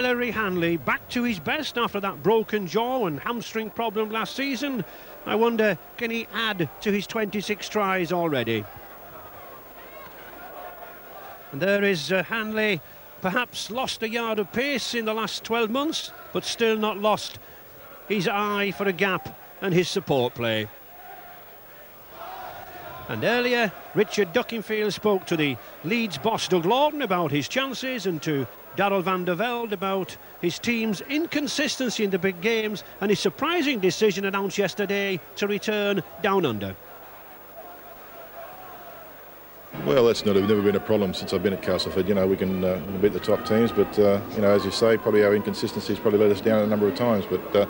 Ellery Hanley back to his best after that broken jaw and hamstring problem last season. I wonder, can he add to his 26 tries already? And there is Hanley, perhaps lost a yard of pace in the last 12 months, but still not lost his eye for a gap and his support play. And earlier, Richard Duckingfield spoke to the Leeds boss Doug Lawton about his chances and to Darrell van der Velde about his team's inconsistency in the big games and his surprising decision announced yesterday to return down under. Well, that's never been a problem since I've been at Castleford. You know, we can beat the top teams, but, you know, as you say, probably our inconsistencies probably let us down a number of times. But,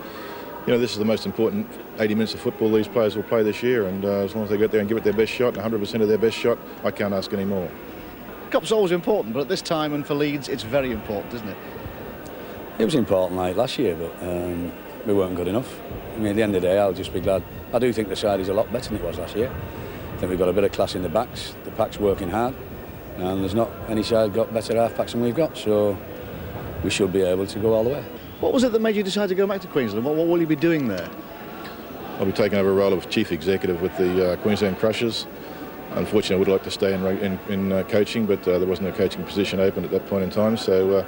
you know, this is the most important 80 minutes of football these players will play this year, and as long as they get there and give it their best shot, 100% of their best shot, I can't ask any more. Cup's always important, but at this time and for Leeds, it's very important, isn't it? It was important like last year, but we weren't good enough. I mean, at the end of the day, I'll just be glad. I do think the side is a lot better than it was last year. I think we've got a bit of class in the backs. The pack's working hard, and there's not any side got better half packs than we've got, so we should be able to go all the way. What was it that made you decide to go back to Queensland? What will you be doing there? I'll be taking over a role of chief executive with the Queensland Crushers. Unfortunately, I would like to stay in coaching, but there wasn't a coaching position open at that point in time. So,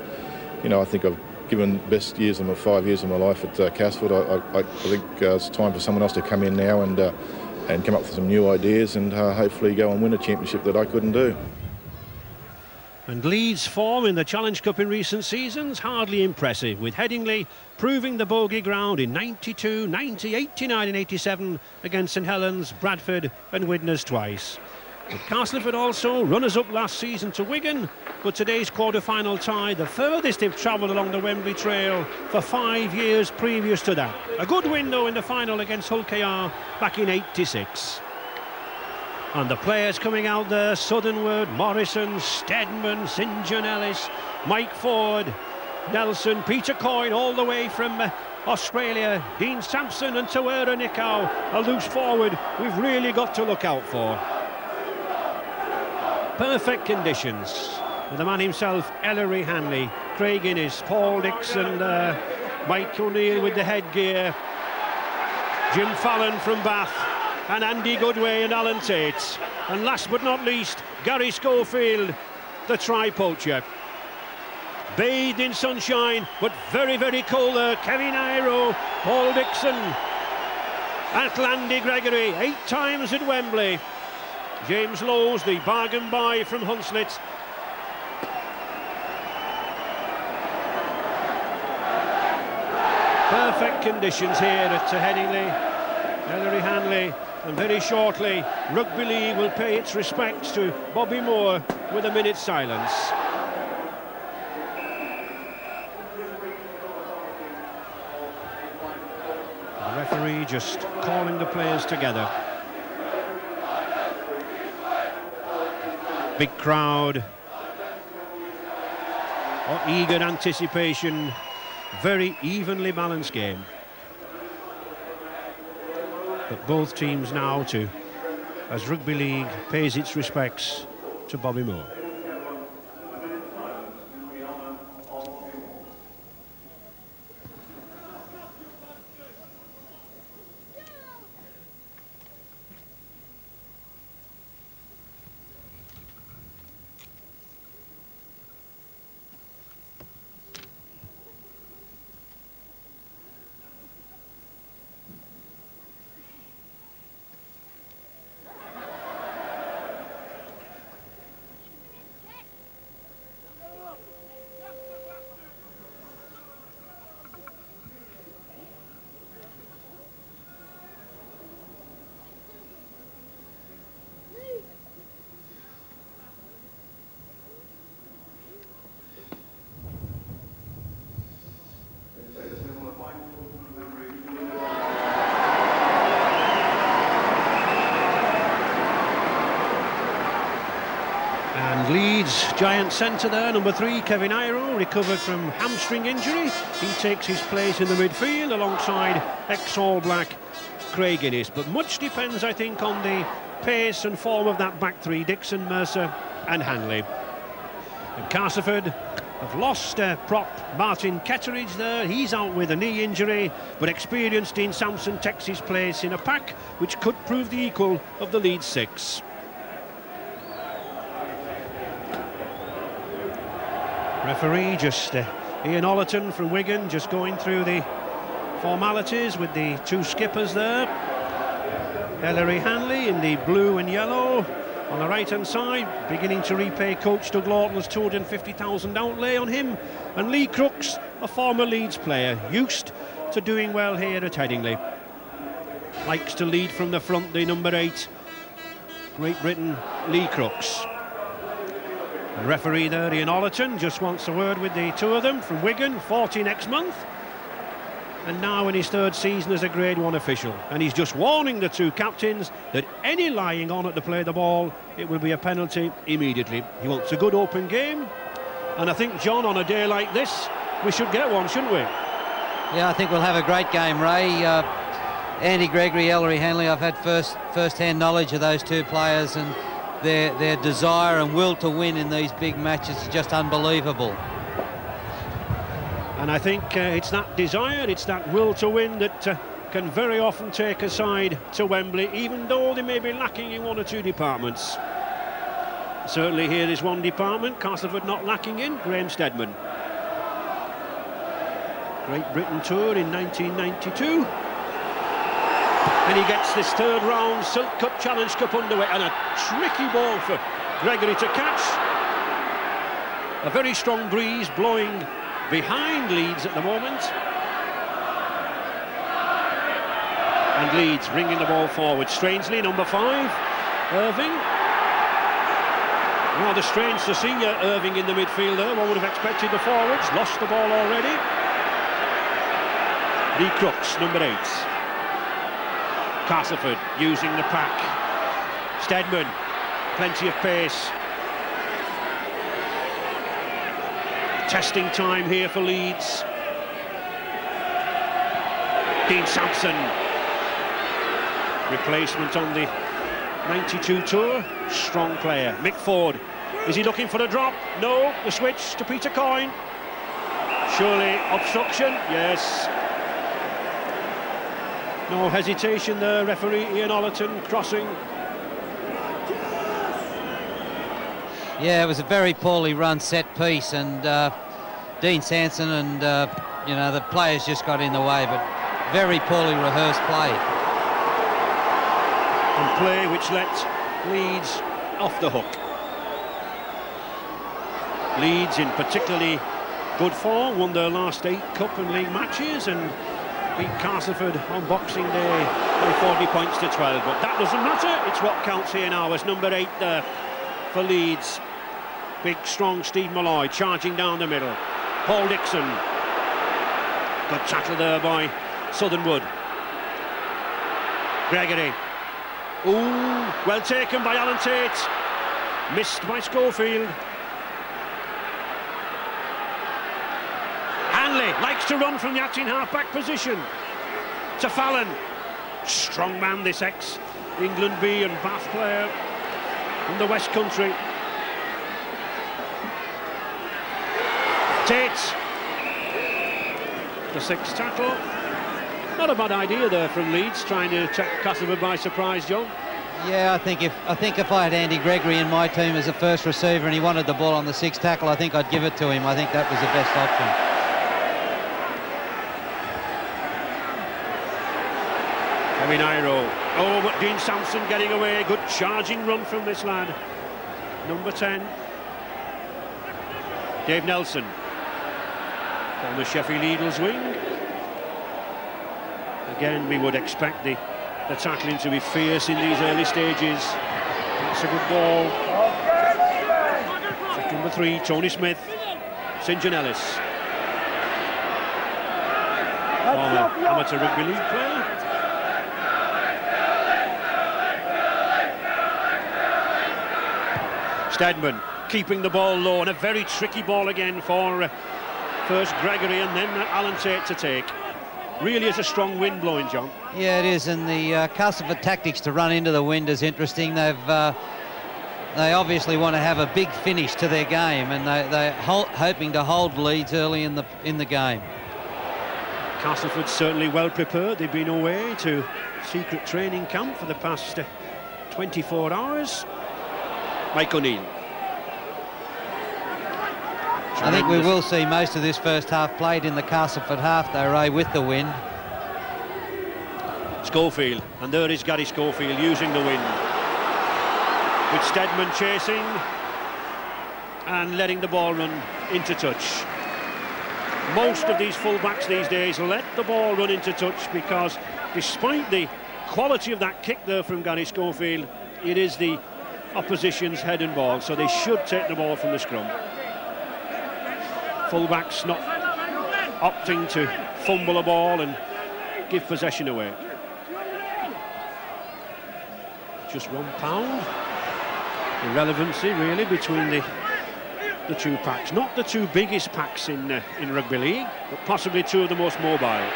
you know, I think I've given the best years of my 5 years of my life at Castleford. I think it's time for someone else to come in now and come up with some new ideas and hopefully go and win a championship that I couldn't do. And Leeds' form in the Challenge Cup in recent seasons hardly impressive, with Headingley proving the bogey ground in 92, 90, 89 and 87 against St Helens, Bradford and Widnes twice. But Castleford also runners-up last season to Wigan, but today's quarter-final tie, the furthest they've travelled along the Wembley Trail for 5 years previous to that. A good win, though, in the final against Hull KR back in '86. And the players coming out there, Southernwood, Morrison, Steadman, St John Ellis, Mike Ford, Nelson, Peter Coyne, all the way from Australia, Dean Sampson and Tawera Nikau, a loose forward we've really got to look out for. Perfect conditions. And the man himself, Ellery Hanley, Craig Innes, Paul Dixon, Mike O'Neill with the headgear, Jim Fallon from Bath, and Andy Goodway and Alan Tate. And last but not least, Gary Schofield, the try-poacher. Bathed in sunshine, but very, very cold there. Kevin Iro, Paul Dixon, Atlandy Gregory, 8 times at Wembley. James Lowes, the bargain buy from Hunslet. Perfect conditions here at Headingley. Ellery Hanley. And very shortly, Rugby League will pay its respects to Bobby Moore with a minute's silence. The referee just calling the players together. Big crowd. Eager anticipation. Very evenly balanced game. But both teams now as Rugby League pays its respects to Bobby Moore. Leeds giant centre there, number 3, Kevin Iro, recovered from hamstring injury. He takes his place in the midfield alongside ex-All Black Craig Innes. But much depends, I think, on the pace and form of that back three, Dixon, Mercer and Hanley. And Castleford have lost prop Martin Ketteridge there. He's out with a knee injury, but experienced Dean Sampson takes his place in a pack which could prove the equal of the Leeds 6. Referee just Ian Ollerton from Wigan, just going through the formalities with the two skippers there. Ellery Hanley in the blue and yellow on the right hand side, beginning to repay coach Doug Lawton's £250,000 outlay on him. And Lee Crooks, a former Leeds player, used to doing well here at Headingley. Likes to lead from the front, the number 8, Great Britain, Lee Crooks. The referee there, Ian Ollerton, just wants a word with the two of them from Wigan, 40 next month. And now in his 3rd season as a Grade 1 official. And he's just warning the two captains that any lying on at the play of the ball, it will be a penalty immediately. He wants a good open game. And I think, John, on a day like this, we should get one, shouldn't we? Yeah, I think we'll have a great game, Ray. Andy Gregory, Ellery Hanley, I've had first-hand knowledge of those two players, and their desire and will to win in these big matches is just unbelievable. And I think it's that desire, it's that will to win that can very often take a side to Wembley, even though they may be lacking in one or two departments. Certainly here is one department Castleford not lacking in, Graham Steadman. Great Britain tour in 1992. And he gets this 3rd round Silk Cup Challenge Cup underway, and a tricky ball for Gregory to catch. A very strong breeze blowing behind Leeds at the moment. And Leeds bringing the ball forward. Strangely, number 5, Irving. Rather strange to see Irving in the midfield there. One would have expected the forwards. Lost the ball already. Lee Crooks, number 8. Castleford using the pack. Steadman, plenty of pace. Testing time here for Leeds. Dean Sampson, replacement on the 92 tour, strong player. Mick Ford, is he looking for a drop? No, the switch to Peter Coyne. Surely obstruction, yes. No hesitation there, referee Ian Ollerton crossing. Yeah, it was a very poorly run set piece, and Dean Sampson and the players just got in the way, but very poorly rehearsed play. And play which let Leeds off the hook. Leeds in particularly good form, won their last 8 cup and league matches and beat Castleford on Boxing Day by 40 points to 12, but that doesn't matter. It's what counts here now as number 8 there for Leeds. Big, strong Steve Malloy charging down the middle. Paul Dixon. Good tackle there by Southernwood. Gregory. Ooh, well taken by Alan Tate. Missed by Schofield. Hanley likes to run from the acting half-back position. To Fallon. Strong man, this ex-England B and Bath player from the West Country. Tate, the 6th tackle. Not a bad idea there from Leeds, trying to take Castleford by surprise, John. Yeah, I think if I had Andy Gregory in my team as a first receiver and he wanted the ball on the 6th tackle, I think I'd give it to him. I think that was the best option. Nairo. Oh, but Dean Sampson getting away. Good charging run from this lad. Number 10. Dave Nelson. On the Sheffield Eagles wing. Again, we would expect the tackling to be fierce in these early stages. That's a good ball. Check number 3, Tony Smith. St John Ellis. Former amateur rugby league player. Steadman keeping the ball low, and a very tricky ball again for first Gregory and then Alan Tate to take. Really is a strong wind blowing, John. Yeah, it is, and the Castleford tactics to run into the wind is interesting. They've they obviously want to have a big finish to their game, and they're hoping to hold Leeds early in the game. Castleford certainly well prepared. They've been away to secret training camp for the past 24 hours. Mike O'Neill. I think we will see most of this first half played in the Castleford half though, Ray, with the wind. Schofield, and there is Gary Schofield using the wind, with Steadman chasing and letting the ball run into touch. Most of these full-backs these days let the ball run into touch, because despite the quality of that kick there from Gary Schofield, it is the opposition's head and ball, so they should take the ball from the scrum. Full-backs not opting to fumble a ball and give possession away. Just £1. Irrelevancy really between the two packs. Not the two biggest packs in rugby league, but possibly two of the most mobile.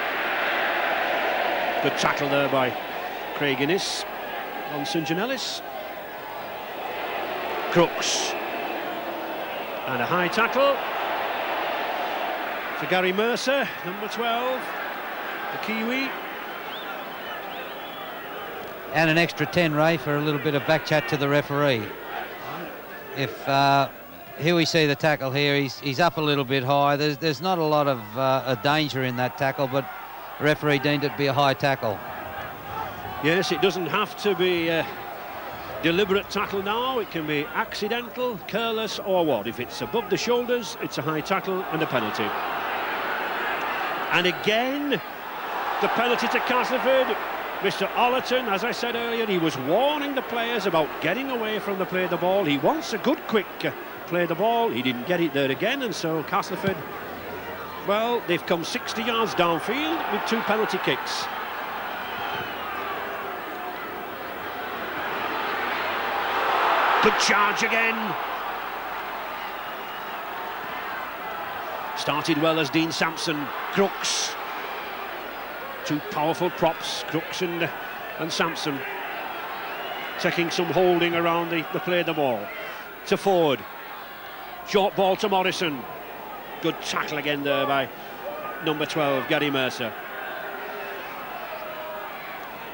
Good tackle there by Craig Innes on St John Ellis. Crooks, and a high tackle for Gary Mercer, number 12, the Kiwi. And an extra 10, Ray, for a little bit of back chat to the referee. If here we see the tackle here, he's up a little bit high. There's not a lot of a danger in that tackle, but the referee deemed it to be a high tackle. Yes, it doesn't have to be a deliberate tackle now. It can be accidental, careless, or what. If it's above the shoulders, it's a high tackle and a penalty. And again, the penalty to Castleford. Mr. Ollerton, as I said earlier, he was warning the players about getting away from the play the ball. He wants a good, quick play the ball. He didn't get it there again, and so Castleford, well, they've come 60 yards downfield with 2 penalty kicks. Good charge again. Started well as Dean Sampson. Crooks. 2 powerful props, Crooks and Sampson, taking some holding around the play the ball. To Ford. Short ball to Morrison. Good tackle again there by number 12, Gary Mercer.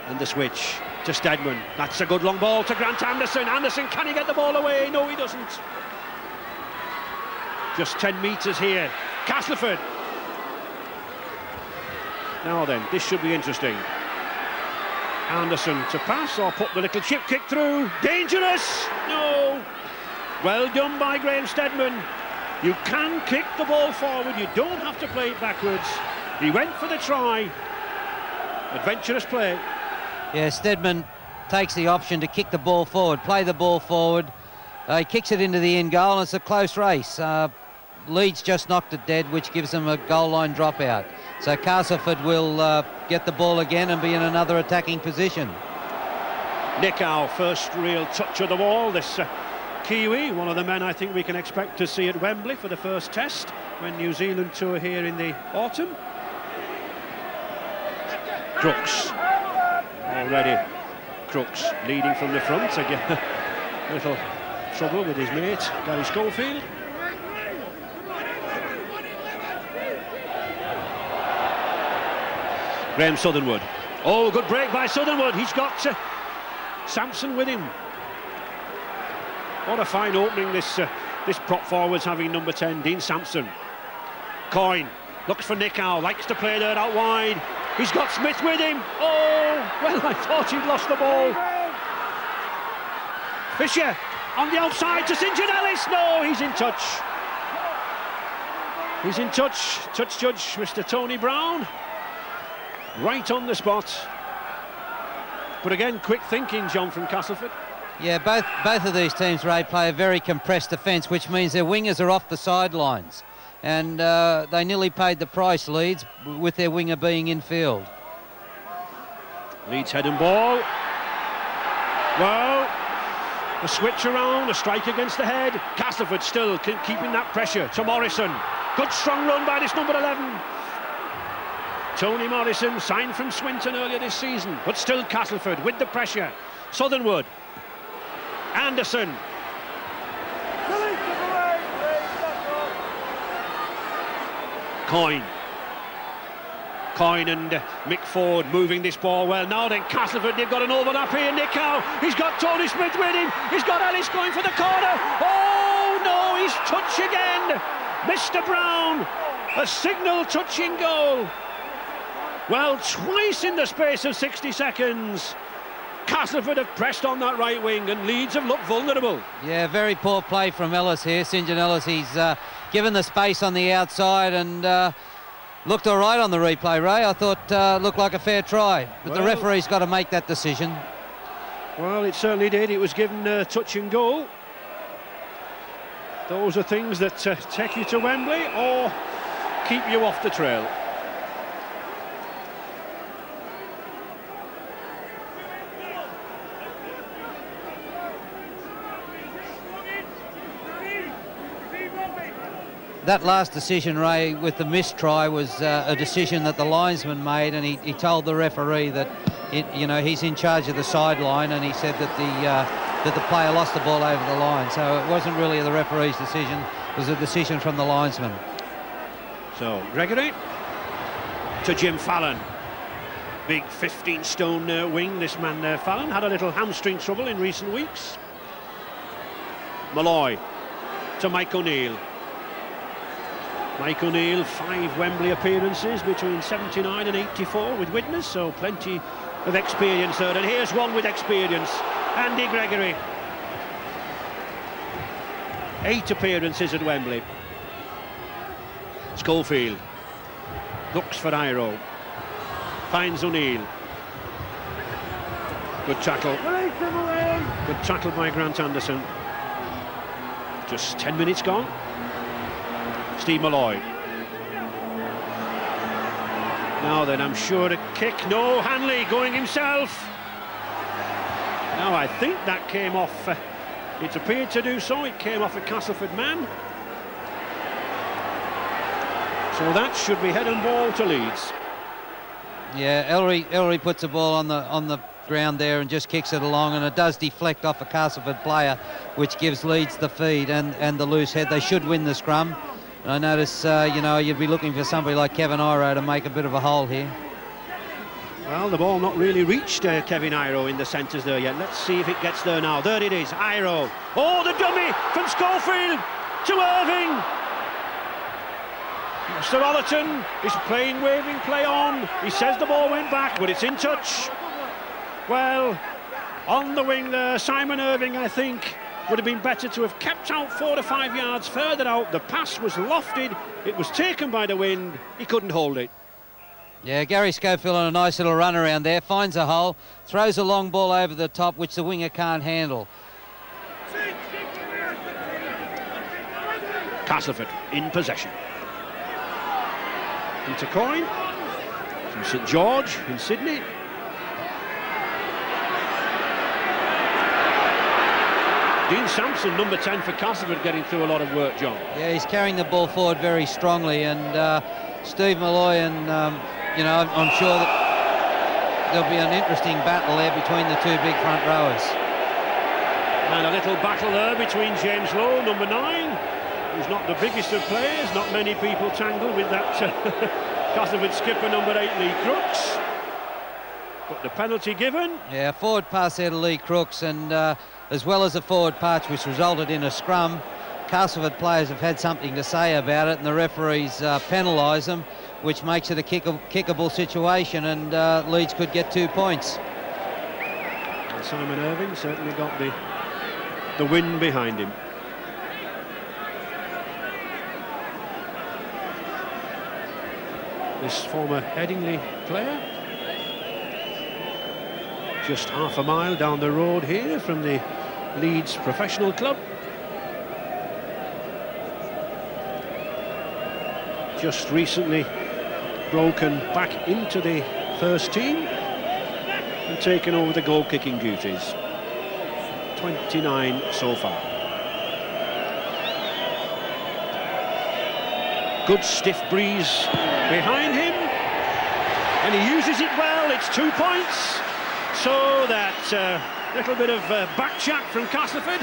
And the switch to Steadman. That's a good long ball to Grant Anderson. Anderson, can he get the ball away? No, he doesn't. Just 10 metres here. Castleford. Now then, this should be interesting. Anderson to pass or put the little chip kick through. Dangerous! No! Well done by Graham Steadman. You can kick the ball forward, you don't have to play it backwards. He went for the try. Adventurous play. Yeah, Steadman takes the option to kick the ball forward, play the ball forward. He kicks it into the end goal, and it's a close race. Leeds just knocked it dead, which gives them a goal line dropout. So Castleford will get the ball again and be in another attacking position. Nickau, first real touch of the ball. This Kiwi, one of the men I think we can expect to see at Wembley for the first test when New Zealand tour here in the autumn. Crooks. Already Crooks leading from the front. Again, a little trouble with his mate, Gary Schofield. Graham Southernwood. Oh, good break by Southernwood. He's got Sampson with him. What a fine opening this prop forward's having, number 10, Dean Sampson. Coyne looks for Nickau, likes to play there out wide. He's got Smith with him. Oh, well, I thought he'd lost the ball. Fisher on the outside to St John Ellis. No, he's in touch. He's in touch. Touch judge, Mr. Tony Brown. Right on the spot. But again, quick thinking, John, from Castleford. Yeah, both of these teams, Ray, play a very compressed defence, which means their wingers are off the sidelines. And they nearly paid the price, Leeds, with their winger being in field. Leeds head and ball. Well, a switch around, a strike against the head. Castleford still keeping that pressure to Morrison. Good strong run by this number 11. Tony Morrison, signed from Swinton earlier this season, but still Castleford with the pressure. Southernwood. Anderson. Coyne and Mick Ford moving this ball well. Now then, Castleford, they've got an overlap here. Nick Howe, he's got Tony Smith with him. He's got Ellis going for the corner. Oh no, he's touch again. Mr. Brown, a signal touching goal. Well, twice in the space of 60 seconds. Castleford have pressed on that right wing and Leeds have looked vulnerable. Yeah, very poor play from Ellis here. St John Ellis, he's given the space on the outside and looked all right on the replay, Ray. I thought looked like a fair try, but the referee's got to make that decision. Well, it certainly did. It was given a touch and goal. Those are things that take you to Wembley or keep you off the trail. That last decision, Ray, with the missed try was a decision that the linesman made, and he told the referee that he's in charge of the sideline, and he said that the player lost the ball over the line. So it wasn't really the referee's decision; it was a decision from the linesman. So Gregory to Jim Fallon, big 15-stone wing. This man Fallon had a little hamstring trouble in recent weeks. Malloy to Mike O'Neill. Mike O'Neill, 5 Wembley appearances between 79 and 84 with Widnes, so plenty of experience there. And here's one with experience, Andy Gregory. 8 appearances at Wembley. Schofield looks for Iro, finds O'Neill. Good tackle. Good tackle by Grant Anderson. Just 10 minutes gone. Steve Malloy. Now then, I'm sure a kick. No, Hanley going himself. Now I think that came off. It appeared to do so. It came off a Castleford man. So that should be head and ball to Leeds. Yeah, Ellery puts the ball on the ground there and just kicks it along, and it does deflect off a Castleford player, which gives Leeds the feed and the loose head. They should win the scrum. I notice, you'd be looking for somebody like Kevin Iro to make a bit of a hole here. Well, the ball not really reached Kevin Iro in the centres there yet. Let's see if it gets there now. There it is, Iro. Oh, the dummy from Schofield to Irving. Mr. Ollerton is playing waving play on. He says the ball went back, but it's in touch. Well, on the wing there, Simon Irving, I think, would have been better to have kept out 4 to 5 yards further out. The pass was lofted, it was taken by the wind, he couldn't hold it. Yeah, Gary Schofield on a nice little run around there, finds a hole, throws a long ball over the top, which the winger can't handle. Castleford in possession. Peter Coyne from St George in Sydney. Dean Sampson, number 10 for Castleford, getting through a lot of work, John. Yeah, he's carrying the ball forward very strongly, and Steve Malloy and, I'm sure that there'll be an interesting battle there between the 2 big front rowers. And a little battle there between James Lowe, number 9, who's not the biggest of players. Not many people tangle with that Castleford skipper, number 8, Lee Crooks. But the penalty given. Yeah, forward pass there to Lee Crooks, and as well as a forward pass which resulted in a scrum, Castleford players have had something to say about it, and the referees penalise them, which makes it a kickable situation, and Leeds could get 2 points. And Simon Irving certainly got the win behind him. This former Headingley player, just half a mile down the road here from the Leeds Professional Club. Just recently broken back into the first team and taken over the goal-kicking duties. 29 so far. Good stiff breeze behind him, and he uses it well. It's 2 points. So that little bit of back chat from Castleford,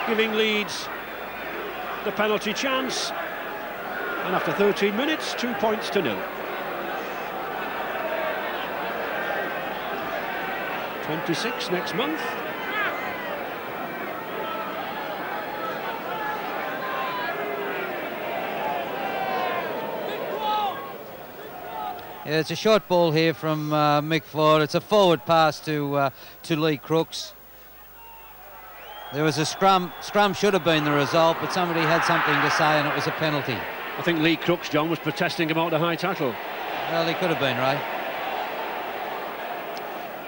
giving Leeds the penalty chance. And after 13 minutes, 2 points to 0. 26 next month. Yeah, it's a short ball here from Mick Ford. It's a forward pass to Lee Crooks. There was a scrum. Scrum should have been the result, but somebody had something to say, and it was a penalty. I think Lee Crooks, John, was protesting about the high tackle. Well, he could have been, Ray.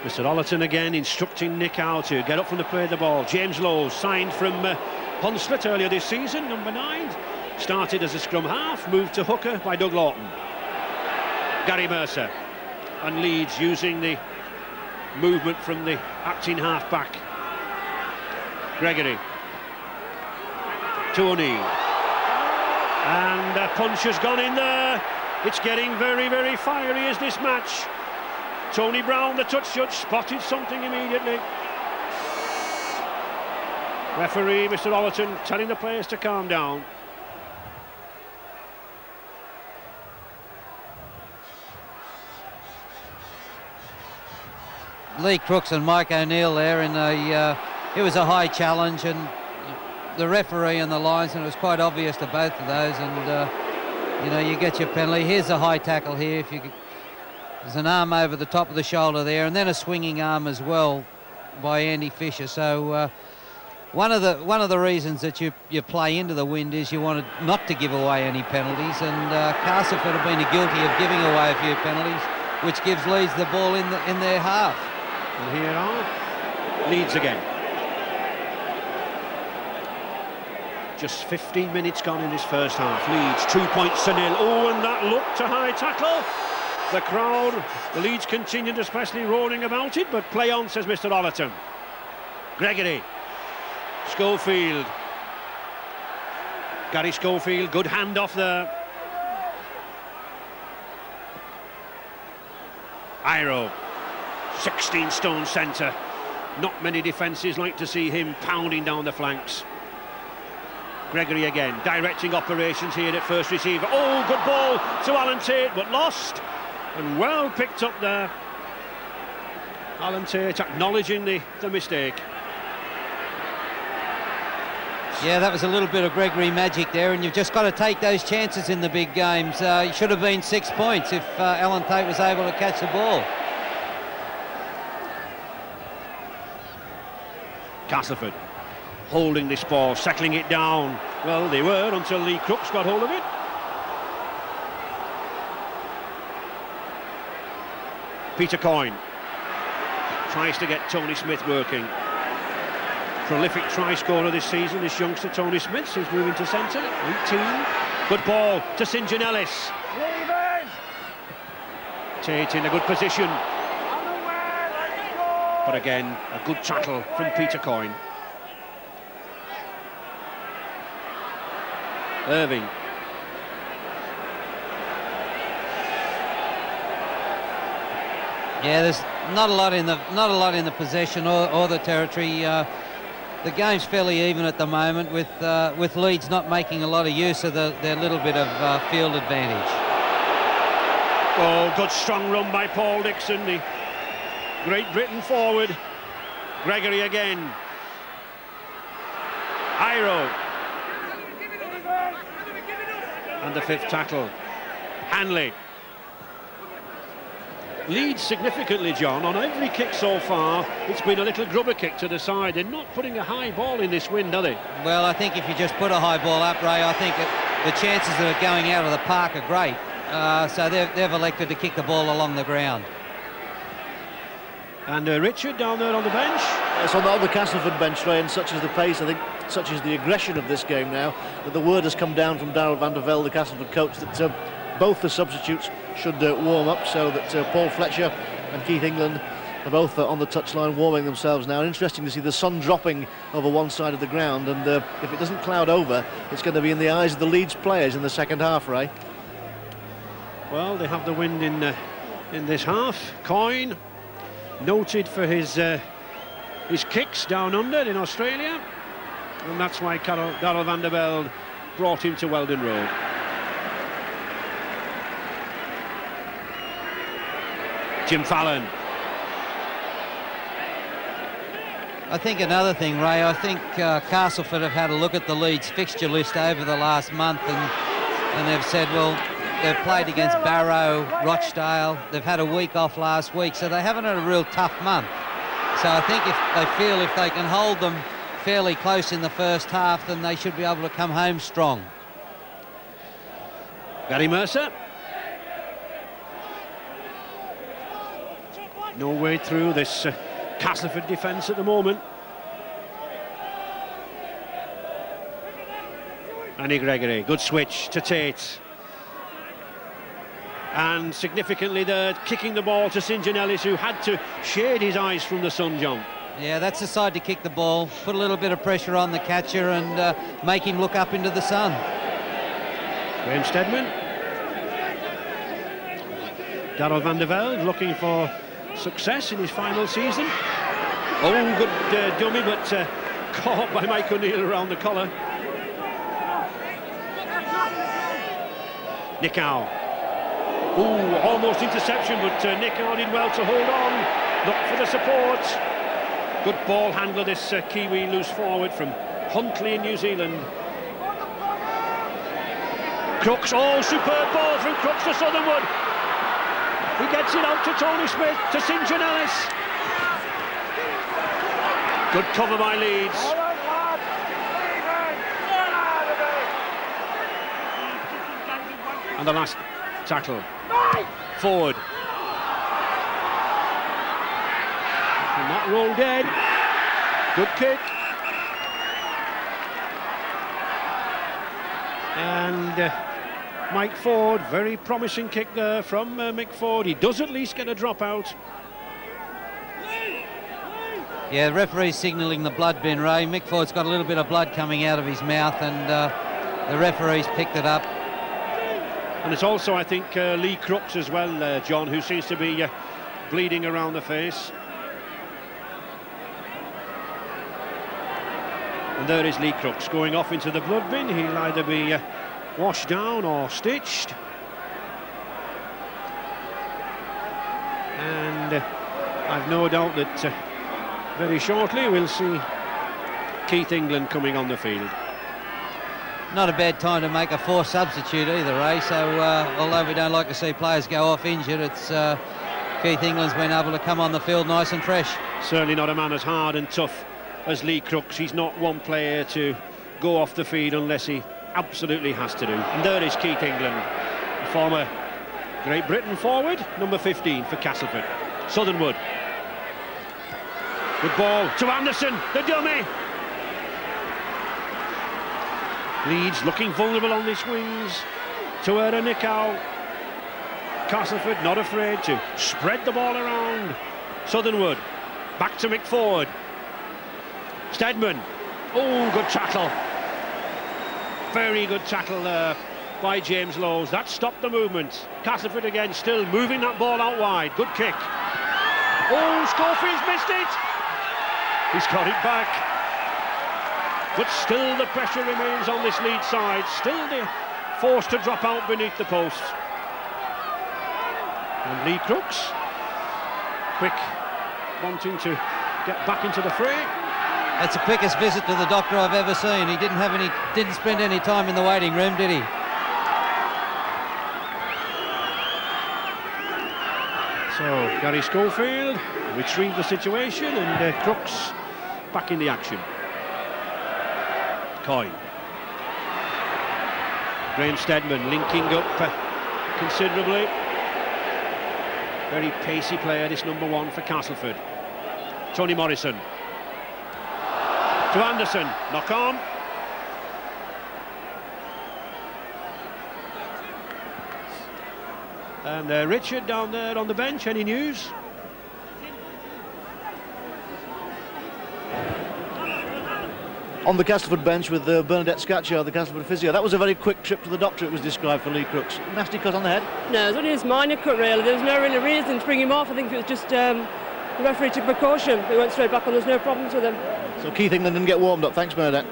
Mr. Ollerton again instructing Nick Howe to get up from the play of the ball. James Lowe, signed from Hunslet earlier this season, number 9. Started as a scrum half, moved to hooker by Doug Lawton. Gary Mercer. And Leeds using the movement from the acting half-back. Gregory. Tony. And a punch has gone in there. It's getting very, very fiery as this match. Tony Brown, the touch judge, spotted something immediately. Referee, Mr. Ollerton, telling the players to calm down. Lee Crooks and Mike O'Neill there in a it was a high challenge, and the referee and the linesman, it was quite obvious to both of those, and you know, you get your penalty. Here's a high tackle here. If you could, there's an arm over the top of the shoulder there, and then a swinging arm as well by Andy Fisher. So one of the reasons that you play into the wind is you wanted not to give away any penalties, and Castleford have been guilty of giving away a few penalties, which gives Leeds the ball in their half. And here are Leeds again. Just 15 minutes gone in this first half. Leeds 2 points to 0. Oh, and that looked a high tackle. The crowd, the Leeds continued especially roaring about it, but play on, says Mr. Ollerton. Gregory. Schofield. Gary Schofield, good hand off there. Iro. 16-stone centre. Not many defences like to see him pounding down the flanks. Gregory again, directing operations here at first receiver. Oh, good ball to Alan Tate, but lost. And well picked up there. Alan Tate acknowledging the mistake. Yeah, that was a little bit of Gregory magic there, and you've just got to take those chances in the big games. It should have been 6 points if Alan Tate was able to catch the ball. Castleford holding this ball, settling it down. Well, they were until Lee Crooks got hold of it. Peter Coyne tries to get Tony Smith working. Prolific try scorer this season, this youngster Tony Smith, who's moving to centre, 18. Good ball to St. John Ellis. Tate in a good position. But again, a good tackle from Peter Coyne. Irving. Yeah, there's not a lot in the possession or the territory. The game's fairly even at the moment, with Leeds not making a lot of use of their little bit of field advantage. Oh, good strong run by Paul Dixon, the Great Britain forward. Gregory again. Iro. And the fifth tackle. Hanley. Leeds significantly, John, on every kick so far, it's been a little grubber kick to the side. They're not putting a high ball in this wind, are they? Well, I think if you just put a high ball up, Ray, I think the chances of it going out of the park are great. So they've elected to kick the ball along the ground. And Richard down there on the bench. It's on the Castleford bench, Ray, and such is the pace, I think, such is the aggression of this game now, that the word has come down from Darrell van der Velde, the Castleford coach, that both the substitutes should warm up, so that Paul Fletcher and Keith England are both on the touchline warming themselves now. Interesting to see the sun dropping over one side of the ground, and if it doesn't cloud over, it's going to be in the eyes of the Leeds players in the second half, Ray. Well, they have the wind in this half. Coyne, noted for his kicks down under in Australia, and that's why Darrell van der Velde brought him to Weldon Road. Jim Fallon. I think another thing, Ray, I think Castleford have had a look at the Leeds fixture list over the last month and they've said, well, they've played against Barrow, Rochdale, they've had a week off last week, so they haven't had a real tough month. So I think if they feel if they can hold them fairly close in the first half, then they should be able to come home strong. Gary Mercer. No way through this Castleford defence at the moment. Annie Gregory, good switch to Tate. And significantly they're kicking the ball to St John Ellis, who had to shade his eyes from the sun, John. Yeah, that's the side to kick the ball, put a little bit of pressure on the catcher and make him look up into the sun. Graham Steadman. Darrell van der Velde looking for success in his final season. Oh, good dummy, but caught by Mike O'Neill around the collar. Nickau. Ooh, almost interception, but Nickau did well to hold on. Look for the support. Good ball handler, this Kiwi loose forward from Huntley in New Zealand. Crooks, oh, superb ball from Crooks to Southernwood. He gets it out to Tony Smith, to St John Ellis. Good cover by Leeds. And the last tackle. Forward. And that roll dead. Good kick. And Mike Ford, very promising kick there from Mick Ford. He does at least get a drop out. Yeah, the referee's signalling the blood bin, Ray. Mick Ford's got a little bit of blood coming out of his mouth and the referee's picked it up. And it's also, I think, Lee Crooks as well, John, who seems to be bleeding around the face. And there is Lee Crooks going off into the blood bin. He'll either be washed down or stitched. And I've no doubt that very shortly we'll see Keith England coming on the field. Not a bad time to make a forced substitute either, Ray. So although we don't like to see players go off injured, it's Keith England's been able to come on the field nice and fresh. Certainly not a man as hard and tough as Lee Crooks. He's not one player to go off the field unless he absolutely has to do. And there is Keith England, the former Great Britain forward, number 15 for Castleford. Southernwood. Good ball to Anderson, the dummy. Leeds looking vulnerable on these wings. To Era Nickau. Castleford not afraid to spread the ball around. Southernwood. Back to McFord. Steadman. Oh, good tackle. Very good tackle there by James Lowes. That stopped the movement. Castleford again still moving that ball out wide. Good kick. Oh, Schofield's missed it. He's got it back. But still the pressure remains on this Leeds side. Still they're forced to drop out beneath the post. And Lee Crooks, quick, wanting to get back into the fray. That's the quickest visit to the doctor I've ever seen. He didn't spend any time in the waiting room, did he? So Gary Schofield retrieved the situation and Crooks back in the action. Coyne. Graham Steadman linking up considerably. Very pacey player, this number 1 for Castleford. Tony Morrison. To Anderson, knock on. And Richard down there on the bench, any news? On the Castleford bench with Bernadette Scatchard, the Castleford physio. That was a very quick trip to the doctor, it was described for Lee Crooks. Nasty cut on the head? No, it was only a minor cut really. There was no really reason to bring him off. I think it was just the referee took precaution. He went straight back on, there's no problems with him. So Keith England didn't get warmed up. Thanks, Bernadette.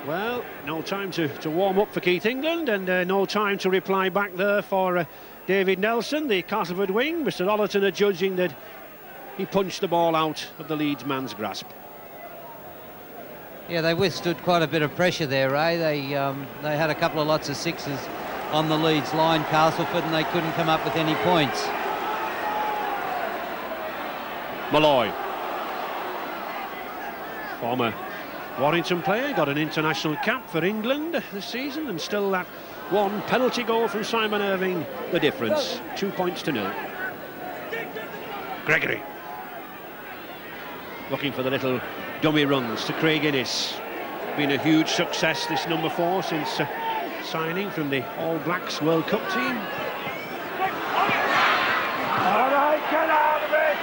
Well, no time to warm up for Keith England and no time to reply back there for David Nelson, the Castleford wing. Mr. Ollerton are judging that he punched the ball out of the Leeds man's grasp. Yeah, they withstood quite a bit of pressure there, Ray. They had a couple of lots of sixes on the Leeds line, Castleford, and they couldn't come up with any points. Malloy, former Warrington player, got an international cap for England this season, and still that one penalty goal from Simon Irving, the difference, 2 points to 0. Gregory looking for the little dummy runs to Craig Innes. Been a huge success, this number 4, since signing from the All Blacks World Cup team. All right, get out of it!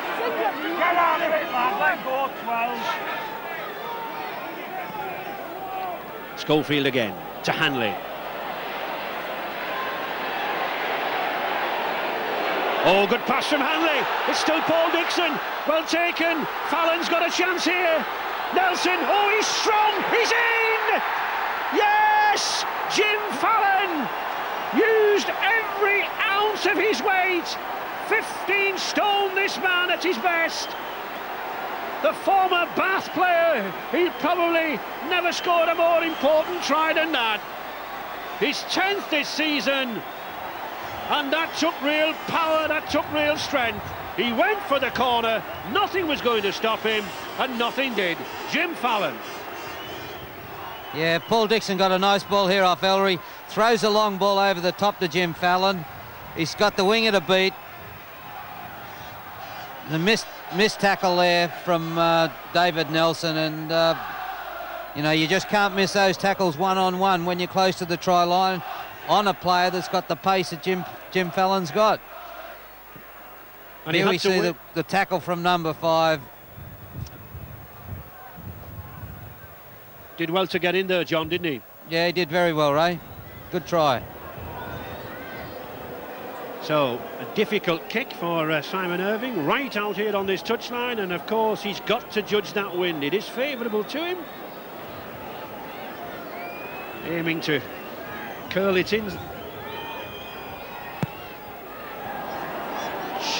Get out of it, man! Let go, 12. Schofield again to Hanley. Oh, good pass from Hanley. It's still Paul Dixon. Well taken. Fallon's got a chance here. Nelson. Oh, he's strong. He's in. Yes! Jim Fallon used every ounce of his weight. 15 stone, this man at his best. The former Bath player, he probably never scored a more important try than that. His 10th this season. And that took real power, that took real strength. He went for the corner, nothing was going to stop him, and nothing did. Jim Fallon. Yeah, Paul Dixon got a nice ball here off Ellery. Throws a long ball over the top to Jim Fallon. He's got the wing at a beat. The missed tackle there from David Nelson, and you know, you just can't miss those tackles one-on-one when you're close to the try line on a player that's got the pace that Jim Fallon's got. And here we see the tackle from number 5. Did well to get in there, John, didn't he? Yeah, he did very well, Ray. Good try. So, a difficult kick for Simon Irving, right out here on this touchline, and of course he's got to judge that wind. It is favourable to him. Aiming to curl it in.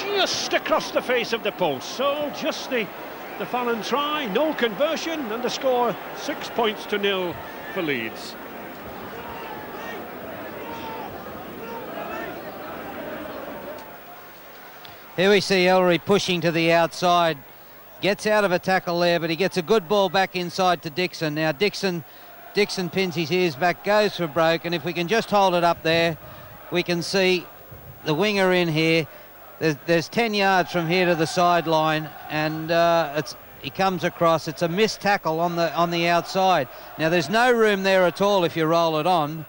Just across the face of the post. So just the Fallon try, no conversion, and the score 6 points to 0 for Leeds. Here we see Ellery pushing to the outside. Gets out of a tackle there, but he gets a good ball back inside to Dixon. Now Dixon pins his ears back, goes for broke, and if we can just hold it up there, we can see the winger in here. There's 10 yards from here to the sideline, and he comes across. It's a missed tackle on the outside. Now there's no room there at all if you roll it on.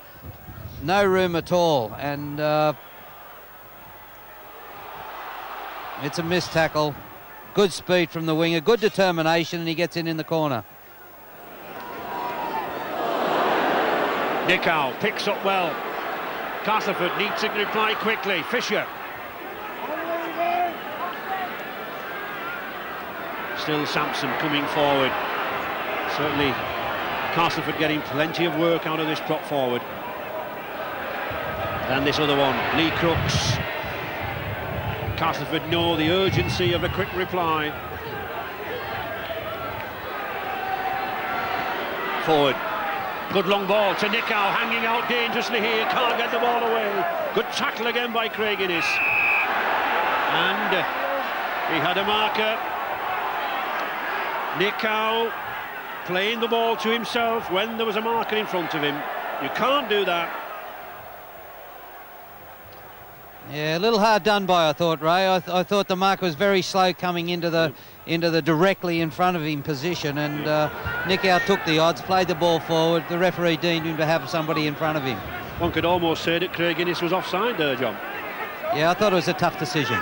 No room at all, and it's a missed tackle. Good speed from the winger, good determination, and he gets in the corner. Nichow picks up well. Castleford needs to reply quickly. Fisher. Still Sampson coming forward. Certainly Castleford getting plenty of work out of this prop forward. And this other one, Lee Crooks. Castleford know the urgency of a quick reply. Forward. Good long ball to Nichow, hanging out dangerously here, can't get the ball away. Good tackle again by Craig Innes. And he had a marker. Nichow playing the ball to himself when there was a marker in front of him. You can't do that. Yeah, a little hard done by, I thought, Ray. I thought the marker was very slow coming into the directly in front of him position, and Nichow took the odds, played the ball forward. The referee deemed him to have somebody in front of him. One could almost say that Craig Innes was offside there, John. Yeah, I thought it was a tough decision.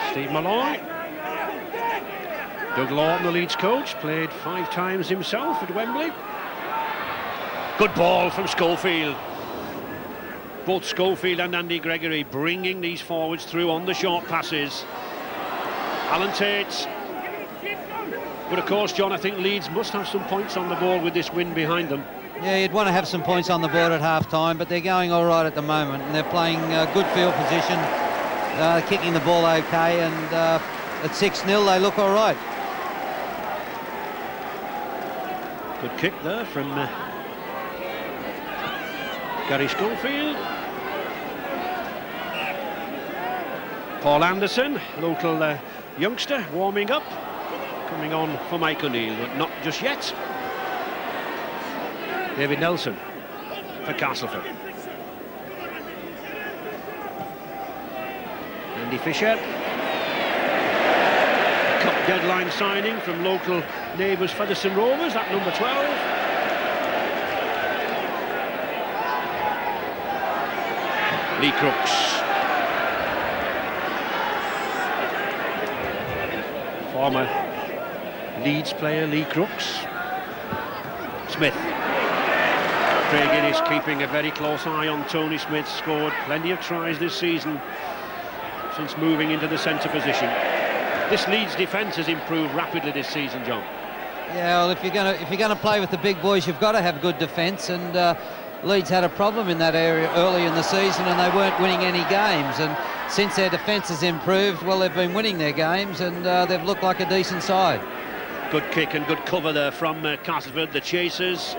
Steve Malloy. Doug Lawton, the Leeds coach, played 5 times himself at Wembley. Good ball from Schofield. Both Schofield and Andy Gregory bringing these forwards through on the short passes. Alan Tate. But of course, John, I think Leeds must have some points on the board with this win behind them. Yeah, you'd want to have some points on the board at half-time, but they're going all right at the moment, and they're playing good field position, kicking the ball okay, and at 6-0 they look all right. Good kick there from Gary Schofield. Paul Anderson, local youngster, warming up, coming on for Mike O'Neill, but not just yet. David Nelson for Castleford. Andy Fisher. Cup deadline signing from local neighbours Featherstone Rovers, that number 12. Lee Crooks. Former Leeds player Lee Crooks. Smith. Craig Innes keeping a very close eye on Tony Smith. Scored plenty of tries this season since moving into the centre position. This Leeds defence has improved rapidly this season, John. Yeah, well, if you're going to play with the big boys, you've got to have good defence, and Leeds had a problem in that area early in the season, and they weren't winning any games. And since their defence has improved, well, they've been winning their games, and they've looked like a decent side. Good kick and good cover there from Castleford, the chasers.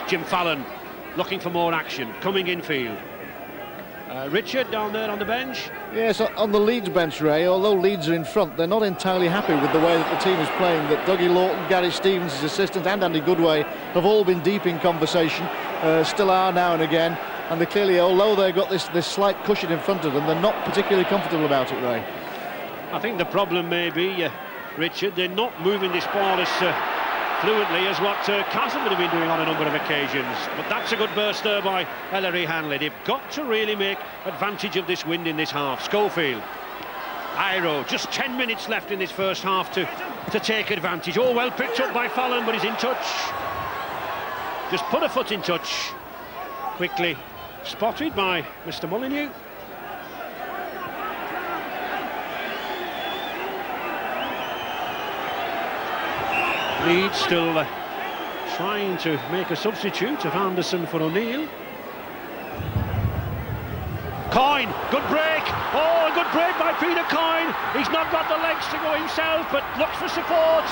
Jim Fallon looking for more action, coming infield. Richard down there on the bench. Yes, on the Leeds bench, Ray, although Leeds are in front, they're not entirely happy with the way that the team is playing. That Dougie Lawton, Gary Stevens, his assistant, and Andy Goodway have all been deep in conversation, still are now and again, and they clearly, although they've got this slight cushion in front of them, they're not particularly comfortable about it, Ray. I think the problem may be, Richard, they're not moving this ball as fluently as what Castleford have been doing on a number of occasions. But that's a good burst there by Ellery Hanley. They've got to really make advantage of this wind in this half. Schofield. Iro, just 10 minutes left in this first half to take advantage. Oh, well picked up by Fallon, but he's in touch. Just put a foot in touch. Quickly spotted by Mr. Molyneux. Leeds still trying to make a substitute of Anderson for O'Neill. Coyne, good break. Oh, a good break by Peter Coyne. He's not got the legs to go himself, but looks for support.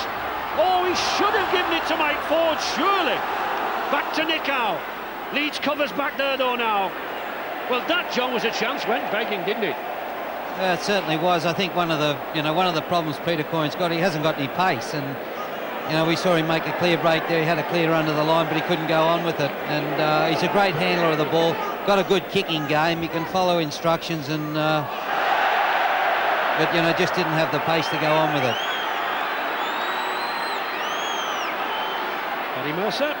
Oh, he should have given it to Mike Ford, surely. Back to Nick Howe. Leeds covers back there though now. Well, that, John, was a chance went begging, didn't it? Yeah, it certainly was. I think one of the problems Peter Coyne's got, he hasn't got any pace, and we saw him make a clear break there. He had a clear under the line, but he couldn't go on with it. And he's a great handler of the ball. Got a good kicking game. He can follow instructions, and but just didn't have the pace to go on with it. Paddy Mercer.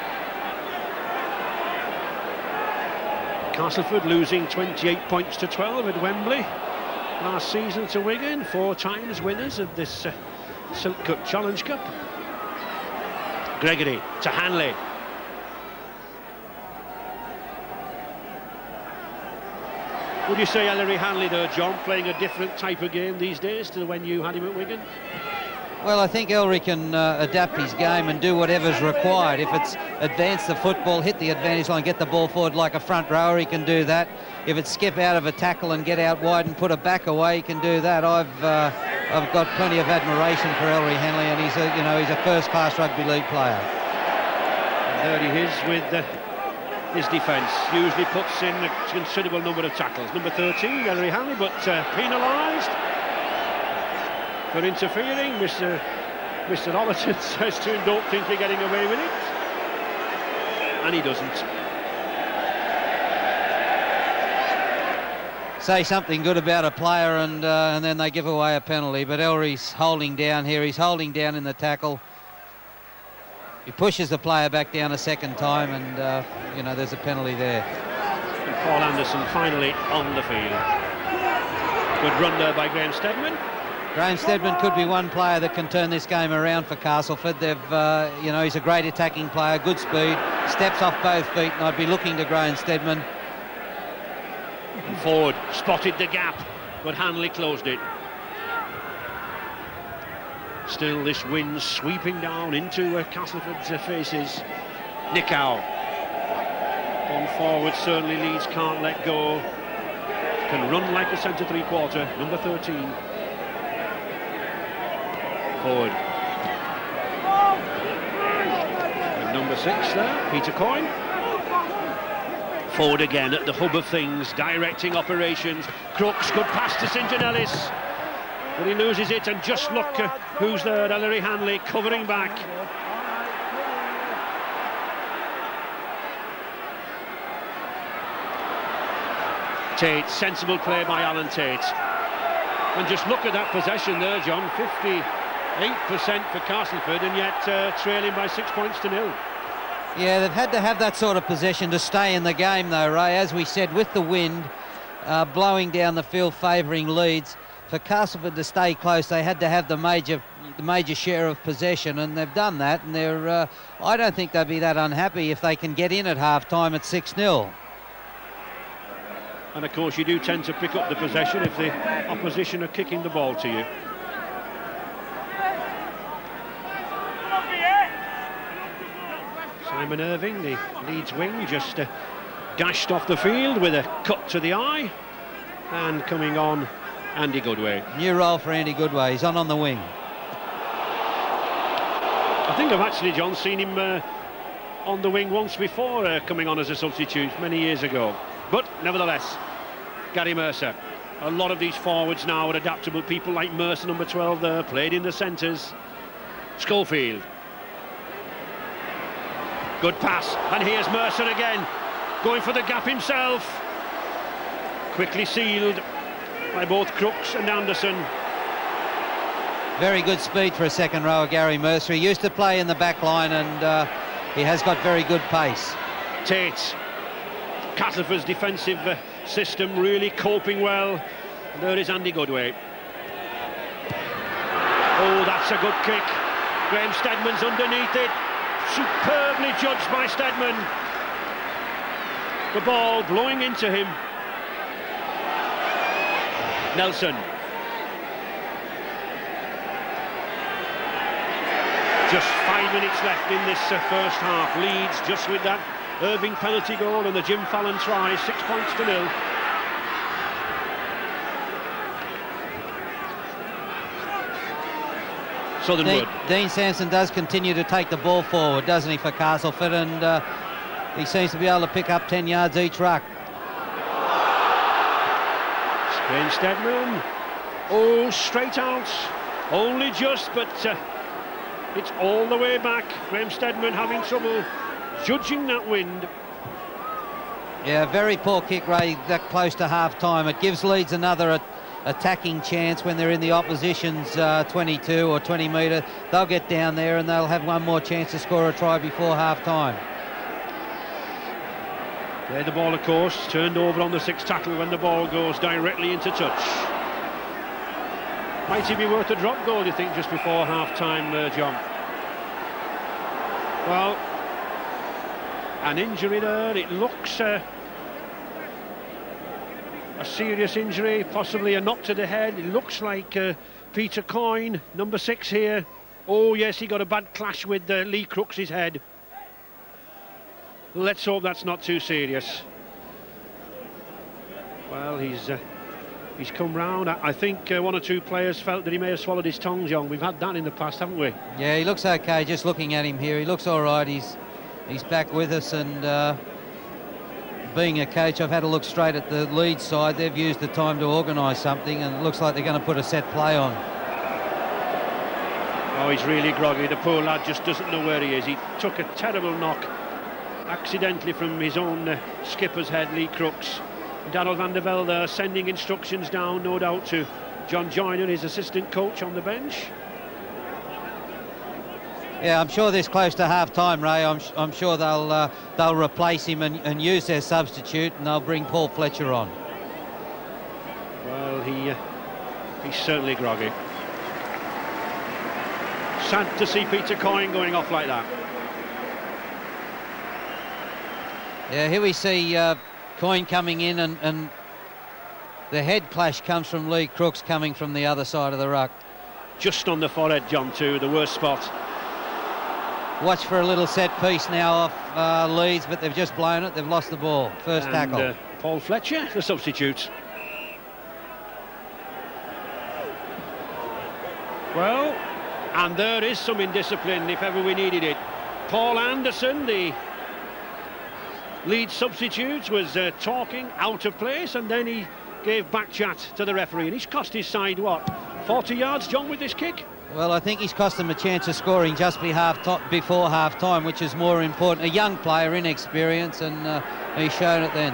Castleford losing 28 points to 12 at Wembley last season to Wigan. 4 times winners of this Silk Cut Challenge Cup. Gregory to Hanley. Would you say Ellery Hanley there, John, playing a different type of game these days to when you had him at Wigan? Well, I think Ellery can adapt his game and do whatever's required. If it's advance the football, hit the advantage line, get the ball forward like a front rower, he can do that. If it's skip out of a tackle and get out wide and put a back away, he can do that. I've got plenty of admiration for Ellery Hanley, and he's a first-class rugby league player. And there he is with his defence. Usually puts in a considerable number of tackles. Number 13, Ellery Hanley, but penalised for interfering. Mr. Ollerton says to him, "Don't think you're getting away with it," and he doesn't. Say something good about a player, and then they give away a penalty. But Ellery's holding down here. He's holding down in the tackle. He pushes the player back down a second time, and there's a penalty there. And Paul Anderson finally on the field. Good run there by Graham Steadman. Graham Steadman could be one player that can turn this game around for Castleford. They've, he's a great attacking player, good speed, steps off both feet, and I'd be looking to Graham Steadman. Ford spotted the gap, but Hanley closed it. Still this wind sweeping down into Castleford's faces. Nicow. On forward, certainly Leeds can't let go. Can run like a centre three-quarter, number 13. Forward. And number 6 there, Peter Coyne. Forward again at the hub of things, directing operations. Crooks, good pass to St John Ellis. But he loses it, and just look who's there, Ellery Hanley covering back. Tate, sensible play by Alan Tate. And just look at that possession there, John, 58% for Castleford, and yet trailing by 6 points to 0. Yeah, they've had to have that sort of possession to stay in the game though, Ray. As we said, with the wind blowing down the field favouring Leeds, for Castleford to stay close, they had to have the major share of possession, and they've done that, and they're I don't think they'll be that unhappy if they can get in at half-time at 6-0. And of course you do tend to pick up the possession if the opposition are kicking the ball to you. Simon Irving, the Leeds wing, just dashed off the field with a cut to the eye, and coming on, Andy Goodway. New role for Andy Goodway, he's on the wing. I think I've actually, John, seen him on the wing once before, coming on as a substitute many years ago. But nevertheless, Gary Mercer. A lot of these forwards now are adaptable. People like Mercer, number 12 there, played in the centres. Schofield. Good pass, and here's Mercer again, going for the gap himself. Quickly sealed by both Crooks and Anderson. Very good speed for a second rower, Gary Mercer. He used to play in the back line, and he has got very good pace. Tate. Castleford's defensive system really coping well. And there is Andy Goodway. Oh, that's a good kick. Graham Steadman's underneath it. Superbly judged by Steadman. The ball blowing into him. Nelson. Just 5 minutes left in this first half. Leeds just with that Irving penalty goal and the Jim Fallon try, 6 points to 0. Southernwood. Dean Sampson does continue to take the ball forward, doesn't he, for Castleford, and he seems to be able to pick up 10 yards each ruck. Graham Steadman. Oh, straight out. Only just, but it's all the way back. Graham Steadman having trouble judging that wind. Yeah, very poor kick, Ray, that close to half-time. It gives Leeds another attacking chance when they're in the opposition's 22 or 20 metre. They'll get down there and they'll have one more chance to score a try before half-time. There the ball, of course, turned over on the 6th tackle when the ball goes directly into touch. Might it be worth a drop goal, you think, just before half-time, John? Well, an injury there. It looks a serious injury, possibly a knock to the head. It looks like Peter Coyne, number 6 here. Oh yes, he got a bad clash with Lee Crooks' head. Let's hope that's not too serious. Well, he's come round. I think one or two players felt that he may have swallowed his tongue, John. We've had that in the past, haven't we? Yeah, he looks okay just looking at him here. He looks all right. He's back with us, and being a coach, I've had a look straight at the Leeds side. They've used the time to organise something, and it looks like they're going to put a set play on. Oh, he's really groggy. The poor lad just doesn't know where he is. He took a terrible knock accidentally from his own skipper's head, Lee Crooks. Darrell van der Velde there sending instructions down, no doubt, to John Joyner, his assistant coach on the bench. Yeah, I'm sure this close to half-time, Ray. I'm sure they'll replace him and use their substitute, and they'll bring Paul Fletcher on. Well, he's certainly groggy. Sad to see Peter Coyne going off like that. Yeah, here we see Coyne coming in, and the head clash comes from Lee Crooks coming from the other side of the ruck. just on the forehead, John, too, the worst spot. Watch for a little set piece now off Leeds, but they've just blown it. They've lost the ball. First tackle. Paul Fletcher, the substitute. Well, and there is some indiscipline if ever we needed it. Paul Anderson, the Leeds substitute, was talking out of place, and then he gave back chat to the referee, and he's cost his side, what, 40 yards, John, with this kick? Well, I think he's cost them a chance of scoring just before half-time, which is more important. A young player, inexperienced, and he's shown it then.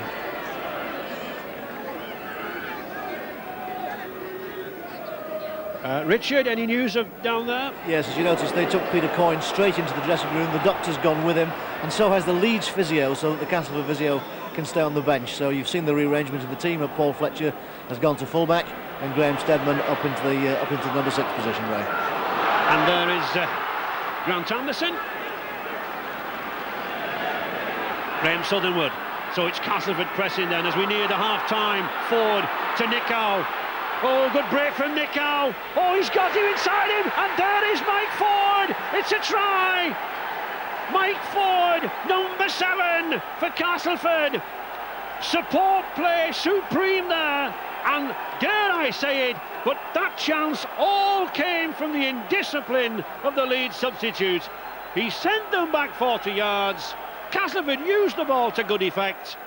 Richard, any news of down there? Yes, as you noticed, they took Peter Coyne straight into the dressing room. The doctor's gone with him, and so has the Leeds physio, so that the Castleford physio can stay on the bench. So you've seen the rearrangement of the team. Paul Fletcher has gone to fullback, and Graham Steadman up into the number 6 position, Ray. And there is Grant Anderson. Graham Southernwood. So it's Castleford pressing then as we near the half-time. Forward to Nicow. Oh, good break from Nicow. Oh, he's got him inside him, and there is Mike Ford. It's a try. Mike Ford, number 7 for Castleford. Support play supreme there, and dare I say it, but that chance all came from the indiscipline of the Leeds substitute. He sent them back 40 yards. Castleford used the ball to good effect,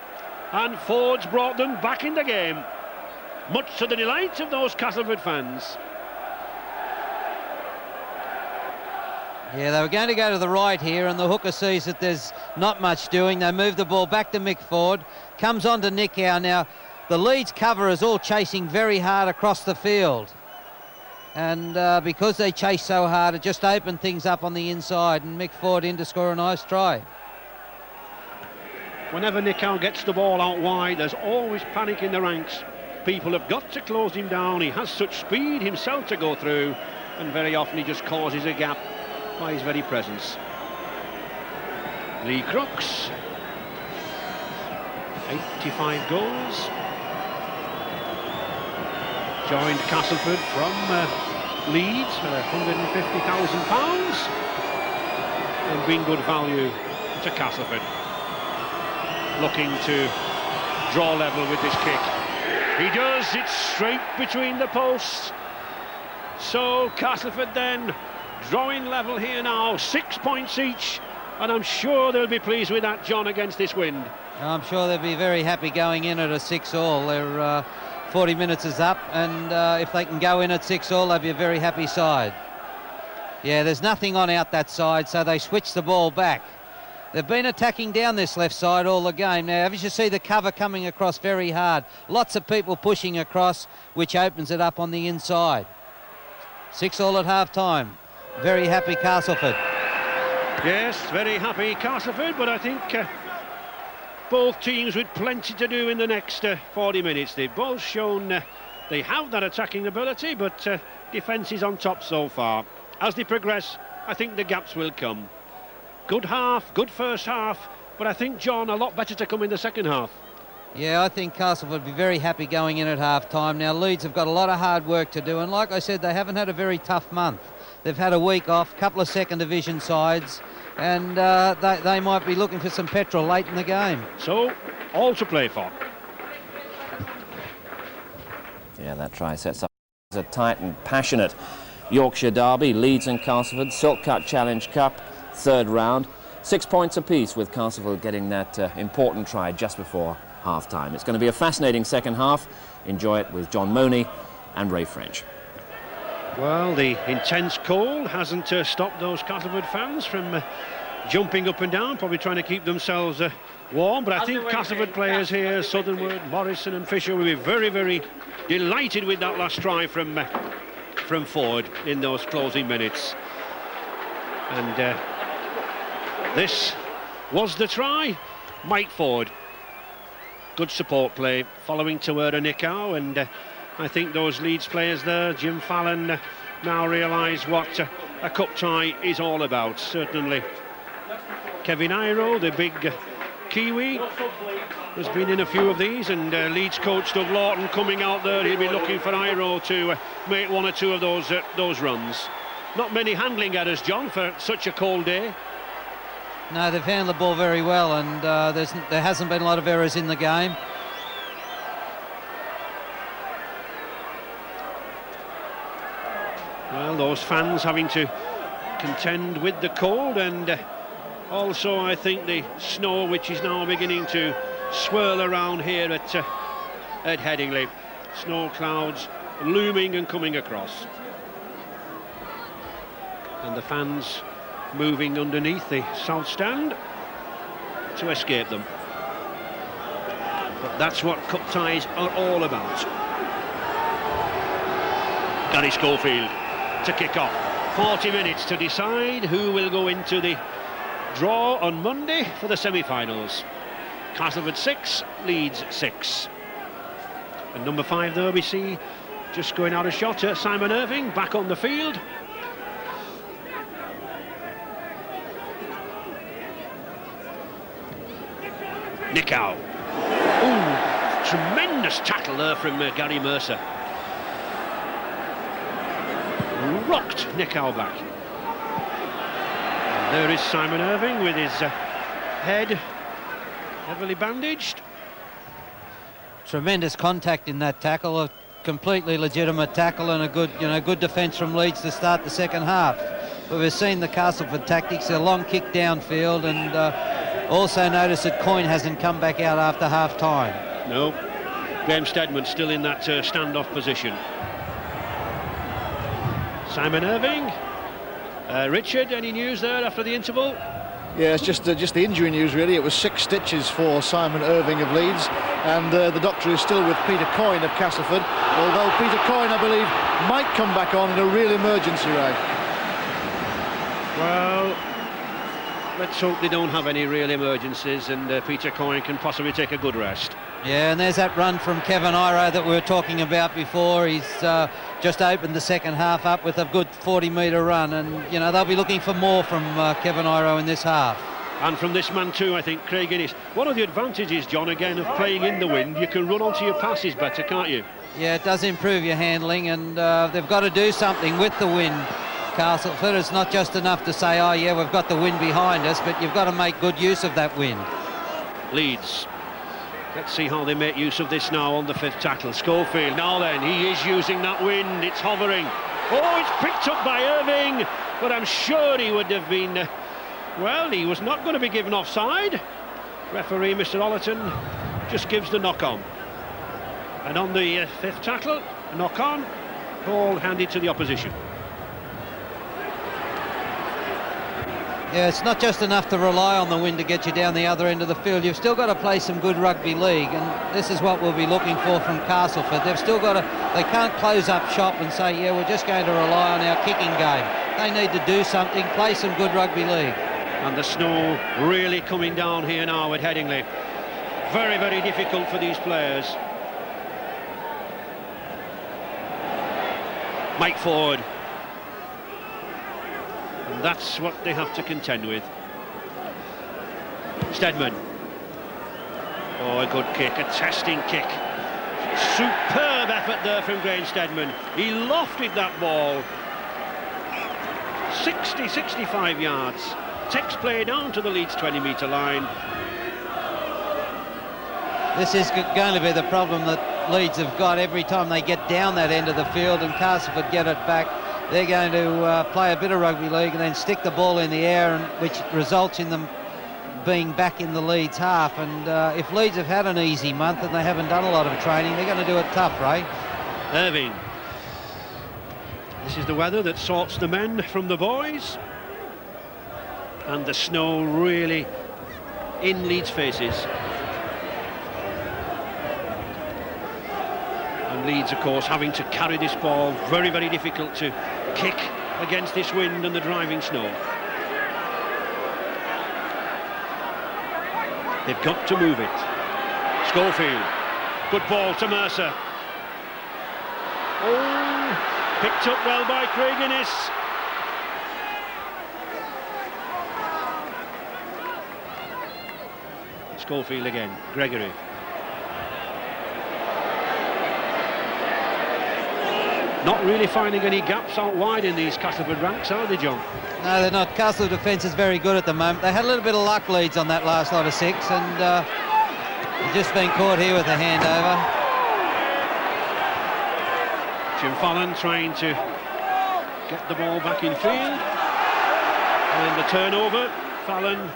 and Ford's brought them back in the game, much to the delight of those Castleford fans. Yeah, they were going to go to the right here, and the hooker sees that there's not much doing. They move the ball back to Mick Ford, comes on to Nicow. Now, the Leeds cover is all chasing very hard across the field. And because they chase so hard, it just opened things up on the inside, and Mick Ford in to score a nice try. Whenever Nicow gets the ball out wide, there's always panic in the ranks. People have got to close him down. He has such speed himself to go through, and very often he just causes a gap by his very presence. Lee Crooks, 85 goals. Joined Castleford from Leeds for £150,000 and been good value to Castleford. Looking to draw level with this kick. He does, it's straight between the posts. So Castleford then drawing level here now, 6 points each, and I'm sure they'll be pleased with that, John, against this wind. I'm sure they'll be very happy going in at a 6-all. Their 40 minutes is up, and if they can go in at 6-all, they'll be a very happy side. Yeah, there's nothing on out that side, so they switch the ball back. They've been attacking down this left side all the game. Now, as you see the cover coming across very hard, lots of people pushing across, which opens it up on the inside. 6-all at half-time. Very happy Castleford. Yes, very happy Castleford, but I think both teams with plenty to do in the next 40 minutes. They've both shown they have that attacking ability, but defence is on top so far. As they progress, I think the gaps will come. Good half, good first half, but I think, John, a lot better to come in the second half. Yeah, I think Castleford would be very happy going in at half-time. Now, Leeds have got a lot of hard work to do, and like I said, they haven't had a very tough month. They've had a week off, a couple of second division sides, and they might be looking for some petrol late in the game. So, all to play for. Yeah, that try sets up a tight and passionate Yorkshire derby. Leeds and Castleford, Silk Cut Challenge Cup, 3rd round. 6 points apiece, with Castleford getting that important try just before half-time. It's going to be a fascinating second half. Enjoy it with John Money and Ray French. Well, the intense cold hasn't stopped those Castleford fans from jumping up and down, probably trying to keep themselves warm. But I think Castleford players here, Southernwood, Morrison and Fisher, will be very, very delighted with that last try from Ford in those closing minutes. And this was the try. Mike Ford. Good support play, following Tawera Nicow, and I think those Leeds players there, Jim Fallon, now realise what a cup tie is all about. Certainly Kevin Iro, the big Kiwi has been in a few of these, and Leeds coach Doug Lawton coming out there. He'll be looking for Iro to make one or two of those runs. Not many handling errors, John, for such a cold day. No, they've handled the ball very well, and there hasn't been a lot of errors in the game. Well, those fans having to contend with the cold, and also I think the snow, which is now beginning to swirl around here at Headingley. Snow clouds looming and coming across, and the fans moving underneath the south stand to escape them. But that's what cup ties are all about. Gary Schofield to kick off. 40 minutes to decide who will go into the draw on Monday for the semi-finals. Castleford 6, Leeds 6. And number 5 there we see just going out of shot, Simon Irving back on the field. Nickow. Ooh, tremendous tackle there from Gary Mercer. Rocked Nickow back. And there is Simon Irving with his head heavily bandaged. Tremendous contact in that tackle, a completely legitimate tackle, and a good defence from Leeds to start the second half. But we've seen the Castleford tactics, a long kick downfield, and also notice that Coyne hasn't come back out after half time. No, Graham Steadman still in that standoff position. Simon Irving. Richard, any news there after the interval? Yeah, it's just the injury news really. It was 6 stitches for Simon Irving of Leeds, and the doctor is still with Peter Coyne of Castleford, although Peter Coyne, I believe, might come back on in a real emergency, Ray. Well, let's hope they don't have any real emergencies, and Peter Coyne can possibly take a good rest. Yeah, and there's that run from Kevin Iro that we were talking about before. He's just opened the second half up with a good 40-metre run, and they'll be looking for more from Kevin Iro in this half. And from this man too, I think, Craig Innes. One of the advantages, John, again, of playing in the wind, you can run onto your passes better, can't you? Yeah, it does improve your handling, and they've got to do something with the wind. Castleford, it's not just enough to say, oh yeah, we've got the wind behind us, but you've got to make good use of that wind. Leeds. Let's see how they make use of this now on the 5th tackle. Schofield, now then, he is using that wind, it's hovering. Oh, it's picked up by Irving, but I'm sure he would have been, well, he was not going to be given offside. Referee, Mr. Ollerton, just gives the knock-on. And on the 5th tackle, a knock-on, ball handed to the opposition. Yeah, it's not just enough to rely on the wind to get you down the other end of the field. You've still got to play some good rugby league, and this is what we'll be looking for from Castleford. They've still got to, they can't close up shop and say, yeah, we're just going to rely on our kicking game. They need to do something, play some good rugby league. And the snow really coming down here now at Headingley. Very, very difficult for these players. Mike Ford. And that's what they have to contend with. Steadman. Oh, a good kick, a testing kick. Superb effort there from Graham Steadman. He lofted that ball. 60, 65 yards. Takes play down to the Leeds 20-metre line. This is going to be the problem that Leeds have got every time they get down that end of the field and Castleford get it back. They're going to play a bit of rugby league and then stick the ball in the air, and which results in them being back in the Leeds half. And if Leeds have had an easy month and they haven't done a lot of training, they're going to do it tough, Ray. Irving. This is the weather that sorts the men from the boys. And the snow really in Leeds' faces. And Leeds, of course, having to carry this ball. Very, very difficult to kick against this wind and the driving snow. They've got to move it. Schofield. Good ball to Mercer. Oh, picked up well by Craig Innes. Schofield again, Gregory. Not really finding any gaps out wide in these Castleford ranks, are they, John? No, they're not. Castleford defence is very good at the moment. They had a little bit of luck, Leeds, on that last lot of 6, and they've just been caught here with a handover. Jim Fallon trying to get the ball back in field. And the turnover. Fallon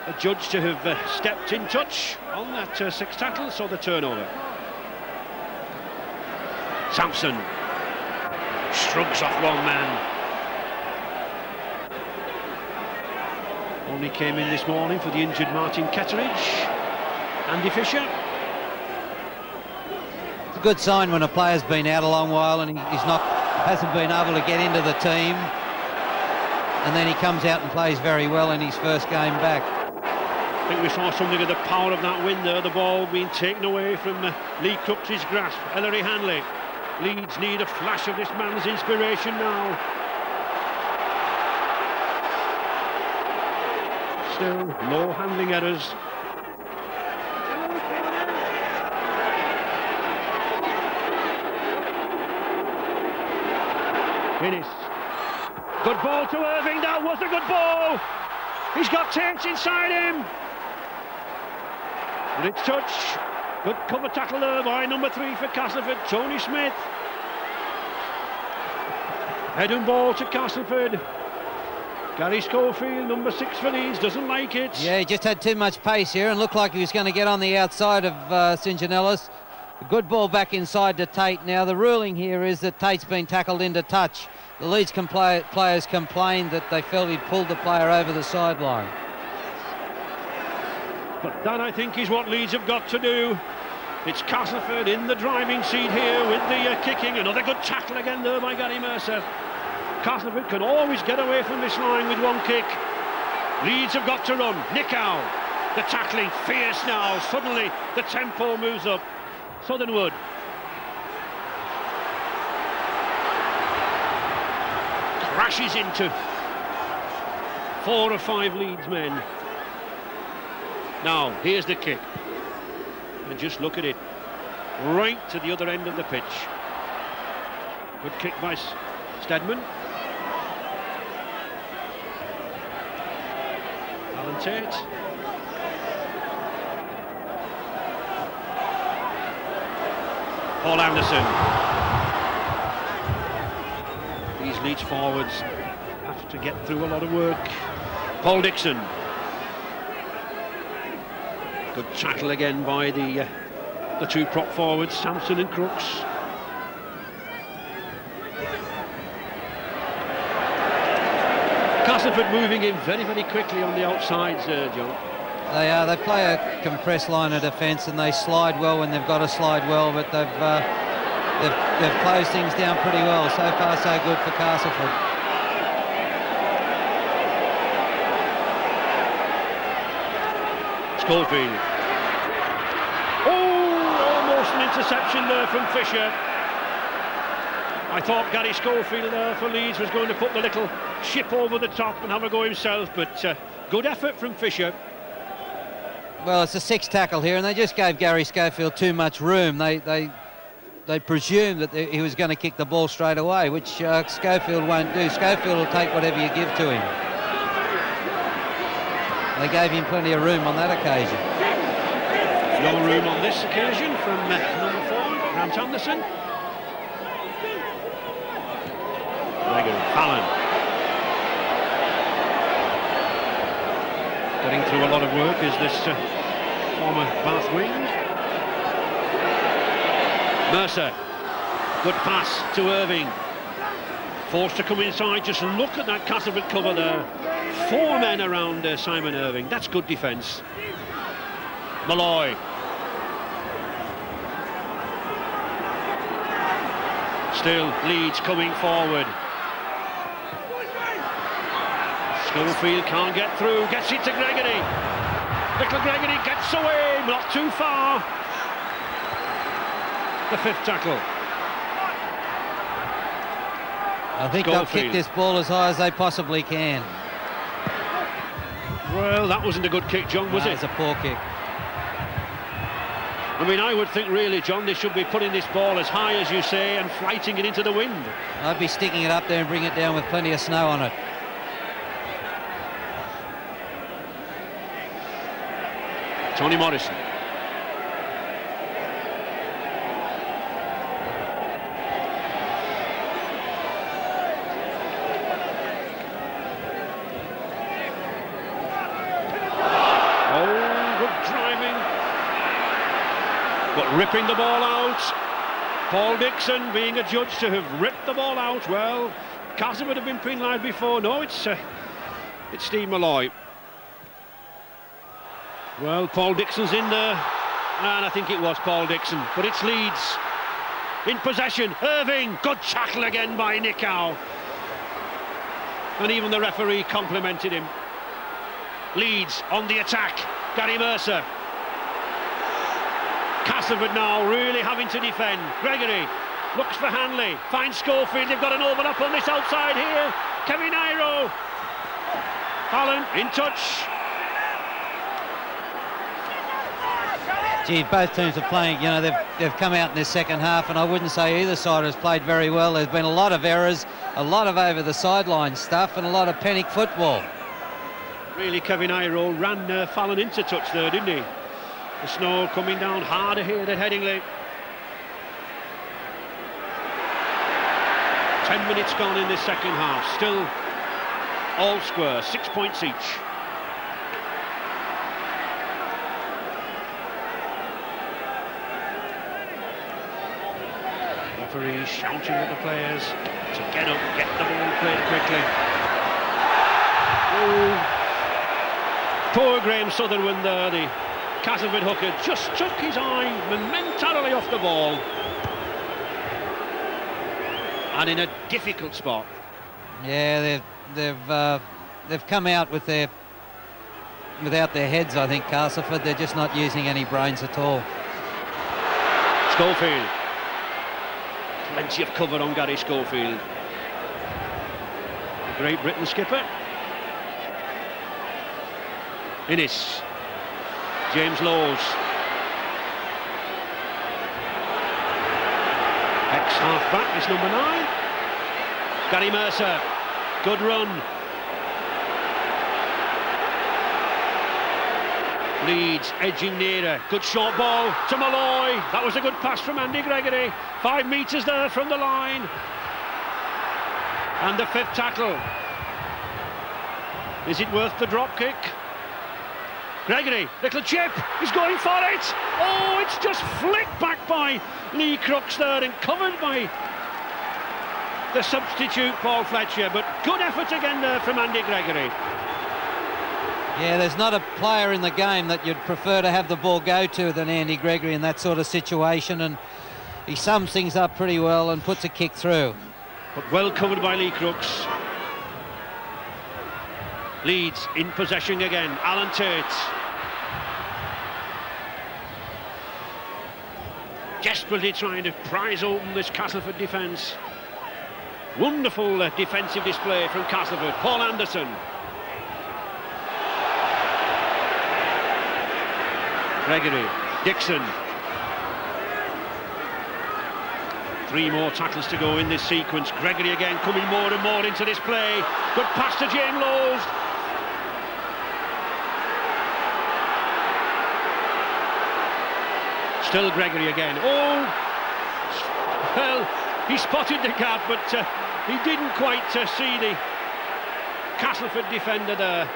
adjudged to have stepped in touch on that 6 tackle, so the turnover. Sampson shrugs off one man. Only came in this morning for the injured Martin Ketteridge. Andy Fisher. It's a good sign when a player's been out a long while and hasn't been able to get into the team, and then he comes out and plays very well in his first game back. I think we saw something of the power of that win there, the ball being taken away from Lee Crooks' grasp. Ellery Hanley. Leeds need a flash of this man's inspiration now. Still, low handling errors. Innes. Good ball to Irving, that was a good ball! He's got Tate inside him! Blitz touch. Good cover tackle there by number 3 for Castleford, Tony Smith. Head and ball to Castleford. Gary Schofield, number 6 for Leeds, doesn't like it. Yeah, he just had too much pace here and looked like he was going to get on the outside of St Janellis. A good ball back inside to Tate. Now the ruling here is that Tate's been tackled into touch. The Leeds players complained that they felt he'd pulled the player over the sideline. But that, I think, is what Leeds have got to do. It's Castleford in the driving seat here with the kicking. Another good tackle again there by Gary Mercer. Castleford can always get away from this line with one kick. Leeds have got to run. Nickow, the tackling fierce now. Suddenly the tempo moves up. Southernwood. Crashes into 4 or 5 Leeds men. Now, here's the kick. And just look at it. Right to the other end of the pitch. Good kick by Stedman. Alan Tate. Paul Anderson. These Leeds forwards have to get through a lot of work. Paul Dixon. Good tackle again by the 2 prop forwards, Sampson and Crooks. Castleford moving in very, very quickly on the outsides, John. They are. They play a compressed line of defence and they slide well when they've got to slide well, but they've closed things down pretty well. So far, so good for Castleford. Schofield. Oh, almost an interception there from Fisher. I thought Gary Schofield there for Leeds was going to put the little ship over the top and have a go himself, but good effort from Fisher. Well, it's a 6 tackle here, and they just gave Gary Schofield too much room. They presumed that he was going to kick the ball straight away, which Schofield won't do. Schofield will take whatever you give to him. They gave him plenty of room on that occasion. No room on this occasion from number 4, Grant Anderson. Gregory Fallon. Getting through a lot of work is this former Bath wing. Mercer. Good pass to Irving. Forced to come inside. Just look at that Castleford cover there. 4 men around Simon Irving. That's good defence. Malloy. Still Leeds coming forward. Schofield can't get through, gets it to Gregory. Little Gregory gets away, not too far. The 5th tackle. I think they'll kick this ball as high as they possibly can. Well, that wasn't a good kick, John, was it? It's a poor kick. I mean, I would think really, John, they should be putting this ball as high as you say and flighting it into the wind. I'd be sticking it up there and bring it down with plenty of snow on it. Tony Morrison. But ripping the ball out. Paul Dixon being adjudged to have ripped the ball out. Well, Castleford have been penalised before. No, it's Steve Malloy. Well, Paul Dixon's in there, and I think it was Paul Dixon. But it's Leeds in possession. Irving, good tackle again by Nick Howe. And even the referee complimented him. Leeds on the attack. Gary Mercer. Castleford now really having to defend. Gregory looks for Hanley, finds Schofield. They've got an open-up on this outside here. Kevin Iro. Allen in touch. Gee, both teams are playing, you know, they've come out in this second half, and I wouldn't say either side has played very well. There's been a lot of errors, a lot of over-the-sideline stuff, and a lot of panic football. Really, Kevin Iro ran Fallon into touch there, didn't he? The snow coming down harder here at Headingley. 10 minutes gone in this second half. Still all square, 6 points each. Referee shouting at the players to get up, get the ball played quickly. Oh, poor Graham Sutherland there, the Castleford hooker, just took his eye momentarily off the ball. And in a difficult spot. Yeah, they've come out with without their heads, I think, Castleford. They're just not using any brains at all. Schofield. Plenty of cover on Gary Schofield. The Great Britain skipper. Innes. James Lowes. Ex-half-back is number 9. Gary Mercer. Good run. Leeds edging nearer. Good short ball to Malloy. That was a good pass from Andy Gregory. 5 metres there from the line. And the 5th tackle. Is it worth the drop kick? Gregory, little chip, he's going for it. Oh, it's just flicked back by Lee Crooks there and covered by the substitute Paul Fletcher. But good effort again there from Andy Gregory. Yeah, there's not a player in the game that you'd prefer to have the ball go to than Andy Gregory in that sort of situation, and he sums things up pretty well and puts a kick through. But well covered by Lee Crooks. Leeds in possession again. Alan Tate. Desperately trying to prise open this Castleford defence. Wonderful defensive display from Castleford. Paul Anderson. Gregory. Dixon. 3 more tackles to go in this sequence. Gregory again coming more and more into this play. Good pass to James Lowes. Still Gregory again. Oh, well, he spotted the gap, but he didn't quite see the Castleford defender there,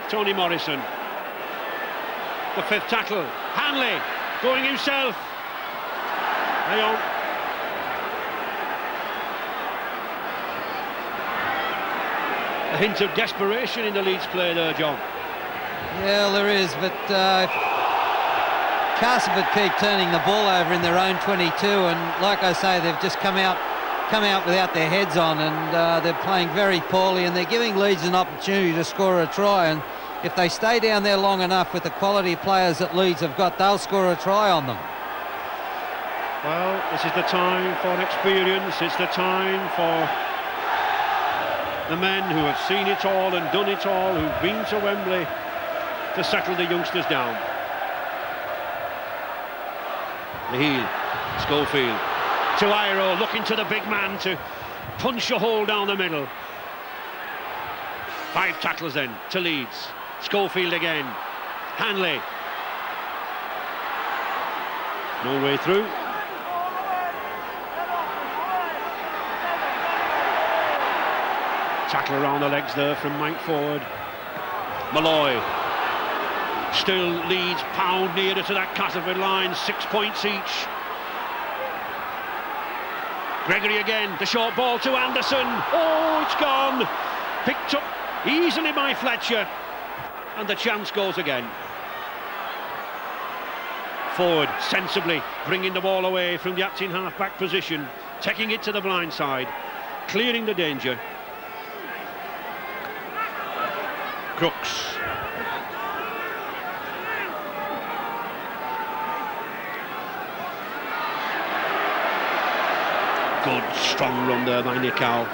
Tony Morrison. The 5th tackle. Hanley going himself. Hang on. A hint of desperation in the Leeds play there, John. Yeah, there is, but Castleford keep turning the ball over in their own 22, and like I say, they've just come out without their heads on, and they're playing very poorly, and they're giving Leeds an opportunity to score a try, and if they stay down there long enough with the quality players that Leeds have got, they'll score a try on them. Well, this is the time for experience. It's the time for the men who have seen it all and done it all, who've been to Wembley, to settle the youngsters down. The heel, Schofield to Iro, looking to the big man to punch a hole down the middle. 5 tackles then to Leeds. Schofield again. Hanley. No way through. Tackle around the legs there from Mike Ford. Malloy. Still Leeds pound nearer to that Castleford line, 6 points each. Gregory again, the short ball to Anderson. Oh, it's gone. Picked up easily by Fletcher. And the chance goes again. Ford sensibly bringing the ball away from the acting half-back position, taking it to the blind side, clearing the danger. Crooks. Good, strong run there by Nichow.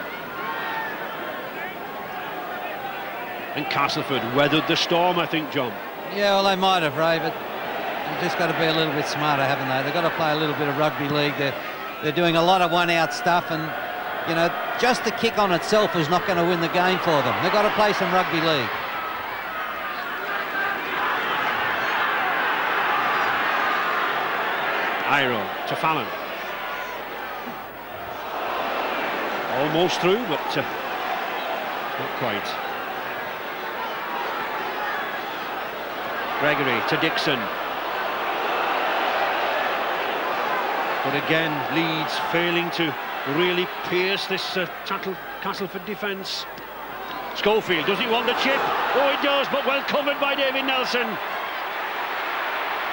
And Castleford weathered the storm, I think, John. Yeah, well, they might have, Ray, but you've just got to be a little bit smarter, haven't they? They've got to play a little bit of rugby league. They're doing a lot of one-out stuff, and, you know, just the kick on itself is not going to win the game for them. They've got to play some rugby league. Iro to Fallon. Almost through, but not quite. Gregory to Dixon. But again, Leeds failing to really pierce this Castleford defence. Schofield, does he want the chip? Oh, he does, but well covered by David Nelson.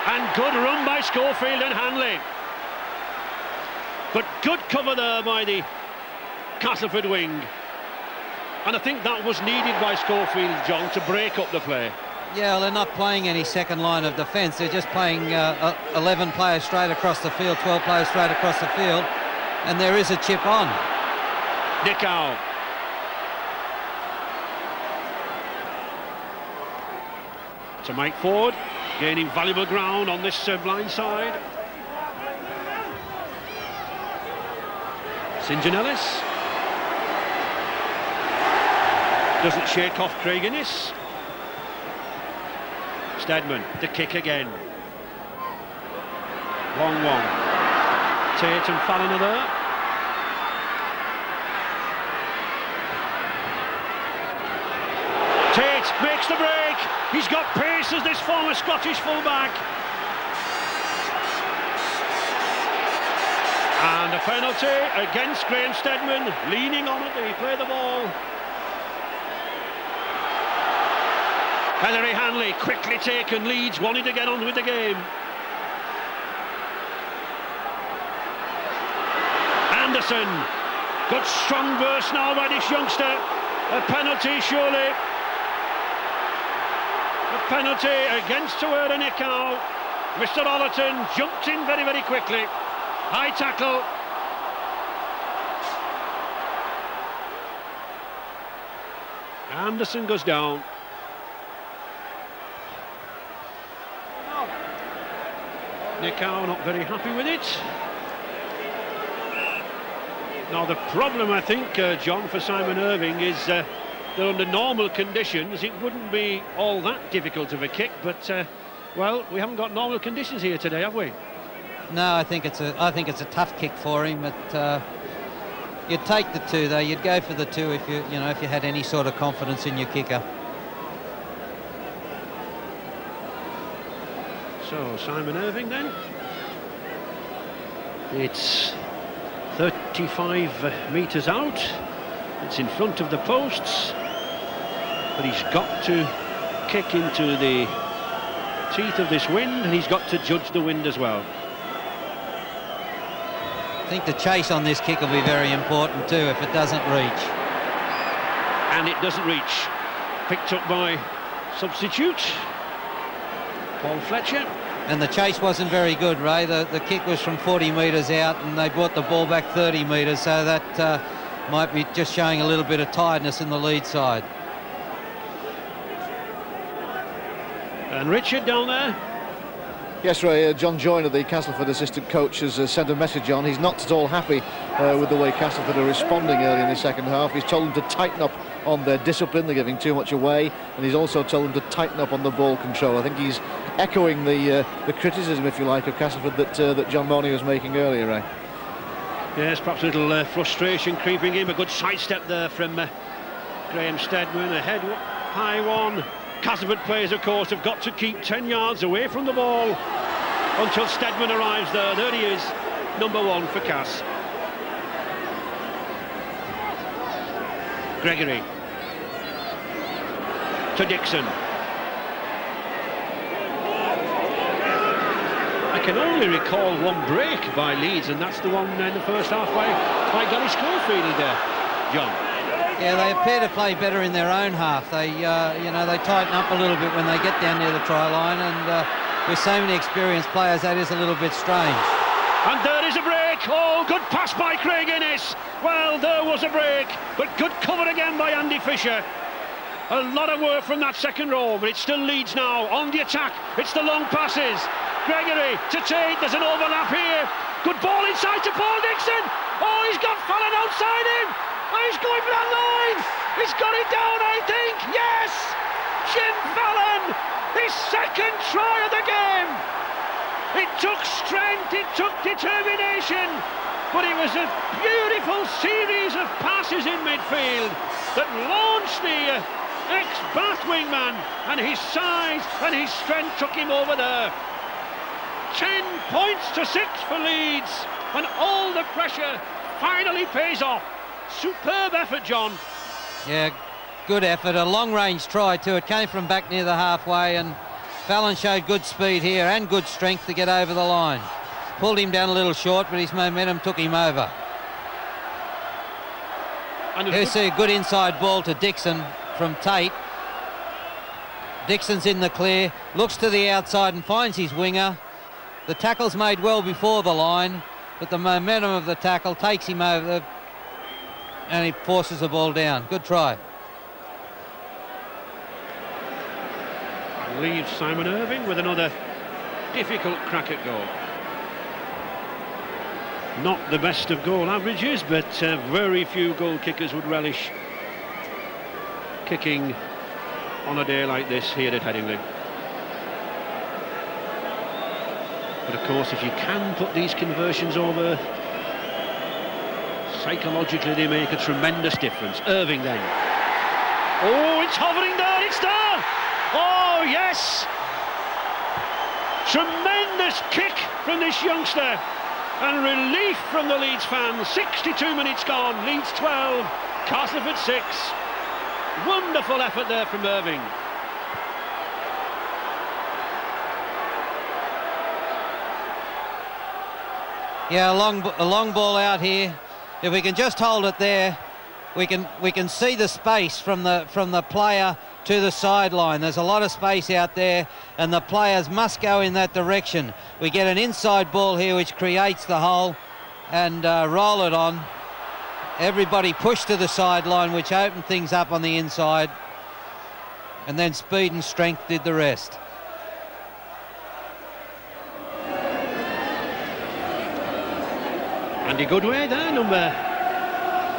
And good run by Schofield and Hanley. But good cover there by the Castleford wing. And I think that was needed by Schofield, John, to break up the play. Yeah, well, they're not playing any second line of defence. They're just playing 11 players straight across the field, 12 players straight across the field. And there is a chip on. Nichow. To Mike Ford, gaining valuable ground on this blind side. St. John Ellis. Doesn't shake off Craig Innes. Steadman, the kick again. Long one. Tate and Fallon are there. Tate makes the break. He's got pace as this former Scottish fullback. And a penalty against Graham Steadman, leaning on it. Did he play the ball? Ellery Hanley quickly taken. Leeds wanting to get on with the game. Anderson, good strong burst now by this youngster. A penalty surely. A penalty against Tawera Nichow. Mr. Ollerton jumped in very, very quickly. High tackle. Anderson goes down. Nichow not very happy with it. Now the problem, I think, John, for Simon Irving is that under normal conditions it wouldn't be all that difficult of a kick, but well, we haven't got normal conditions here today, have we? No, I think it's a tough kick for him, but you'd take the 2 though. You'd go for the 2 if you had any sort of confidence in your kicker. So Simon Irving then. It's 35 metres out. It's in front of the posts, but he's got to kick into the teeth of this wind, and he's got to judge the wind as well. I think the chase on this kick will be very important too if it doesn't reach. And it doesn't reach. Picked up by substitute Paul Fletcher. And the chase wasn't very good, Ray. The kick was from 40 metres out and they brought the ball back 30 metres, so that might be just showing a little bit of tiredness in the lead side. And Richard down there. Yes, Ray, John Joyner, the Castleford assistant coach, has sent a message on. He's not at all happy with the way Castleford are responding early in the second half. He's told them to tighten up on their discipline. They're giving too much away, and he's also told them to tighten up on the ball control. I think he's echoing the criticism, if you like, of Castleford that John Morney was making earlier, Ray. Yes, perhaps a little frustration creeping in. A good sidestep there from Graham Steadman. A head high one. Castleford players, of course, have got to keep 10 yards away from the ball until Steadman arrives there. There he is, number 1 for Cass. Gregory to Dixon. I can only recall one break by Leeds, and that's the one in the first halfway by Gary Schofield there, John. Yeah, they appear to play better in their own half. They, they tighten up a little bit when they get down near the try line, and with so many experienced players, that is a little bit strange. And there is a break. Oh, good pass by Craig Innes. Well, there was a break, but good cover again by Andy Fisher. A lot of work from that second row, but it still leads now on the attack. It's the long passes. Gregory to Tate. There's an overlap here. Good ball inside to Paul Dixon. Oh, he's got Fallon outside him. Oh, he's going for that line. He's got it down, I think. Yes! Jim Fallon, his second try of the game. It took strength, it took determination, but it was a beautiful series of passes in midfield that launched the ex-Bath wingman, and his size and his strength took him over there. 10 points to 6 for Leeds, and all the pressure finally pays off. Superb effort, John. Yeah, good effort. A long-range try too. It came from back near the halfway, and Fallon showed good speed here and good strength to get over the line. Pulled him down a little short, but his momentum took him over. Here's see a good inside ball to Dixon from Tate. Dixon's in the clear, looks to the outside and finds his winger. The tackle's made well before the line, but the momentum of the tackle takes him over and he forces the ball down. Good try. Leaves Simon Irving with another difficult crack at goal. Not the best of goal averages, but very few goal kickers would relish kicking on a day like this here at Headingley. But of course, if you can put these conversions over, psychologically they make a tremendous difference. Irving then. Oh, it's hovering there, it's there! Oh, yes! Tremendous kick from this youngster, and relief from the Leeds fans. 62 minutes gone, Leeds 12, Castleford 6. Wonderful effort there from Irving. Yeah, a long ball out here. If we can just hold it there, we can see the space from the player to the sideline. There's a lot of space out there, and the players must go in that direction. We get an inside ball here which creates the hole, and roll it on. Everybody push to the sideline, which opened things up on the inside, and then speed and strength did the rest. Andy Goodway there, number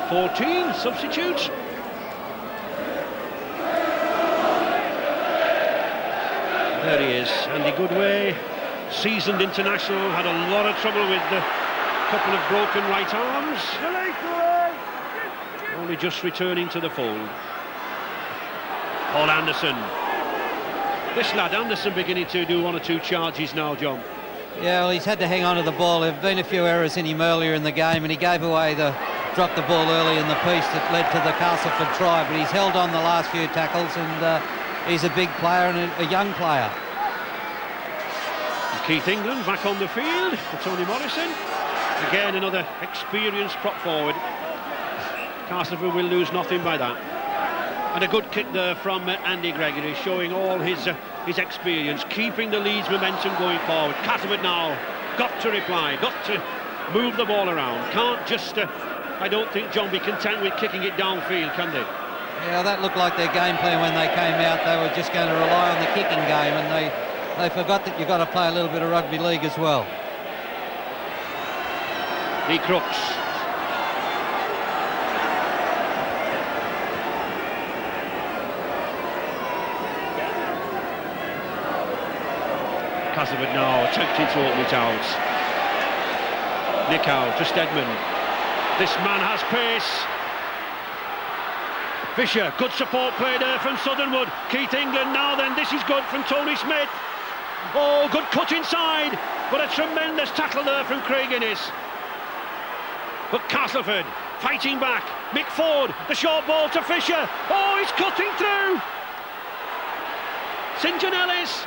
14, substitute. There he is, Andy Goodway, seasoned international, had a lot of trouble with a couple of broken right arms. Only just returning to the fold. Paul Anderson. This lad Anderson beginning to do one or two charges now, John. Yeah, well, he's had to hang on to the ball. There have been a few errors in him earlier in the game, and he gave away dropped the ball early in the piece that led to the Castleford try, but he's held on the last few tackles, and he's a big player and a young player. Keith England back on the field for Tony Morrison. Again, another experienced prop forward. Castleford will lose nothing by that. And a good kick there from Andy Gregory, showing all his experience, keeping the Leeds momentum going forward. Castleford now got to reply, got to move the ball around. Can't just, I don't think, John, be content with kicking it downfield, can they? Yeah, that looked like their game plan when they came out. They were just going to rely on the kicking game, and They forgot that you've got to play a little bit of rugby league as well. Lee Crooks. Castleford now attempting to open it out. Nick out to Stedman. This man has pace. Fisher, good support play there from Southernwood. Keith England now then, this is good from Tony Smith. Oh, good cut inside, but a tremendous tackle there from Craig Innes. But Castleford fighting back. Mick Ford, the short ball to Fisher. Oh, he's cutting through. St John Ellis.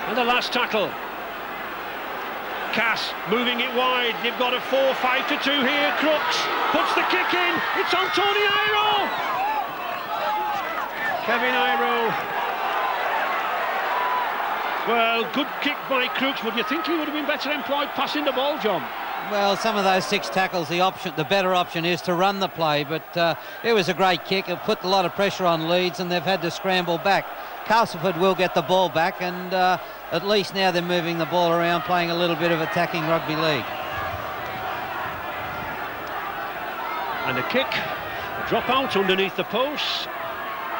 And the last tackle. Cass moving it wide. They've got a 4-5-2 here. Crooks puts the kick in. It's on Tony Iro. Kevin Iro. Well, good kick by Crooks, but you think he would have been better employed passing the ball, John? Well, some of those 6 tackles, the better option is to run the play, but it was a great kick. It put a lot of pressure on Leeds, and they've had to scramble back. Castleford will get the ball back, and at least now they're moving the ball around, playing a little bit of attacking rugby league. And a kick, a drop out underneath the post,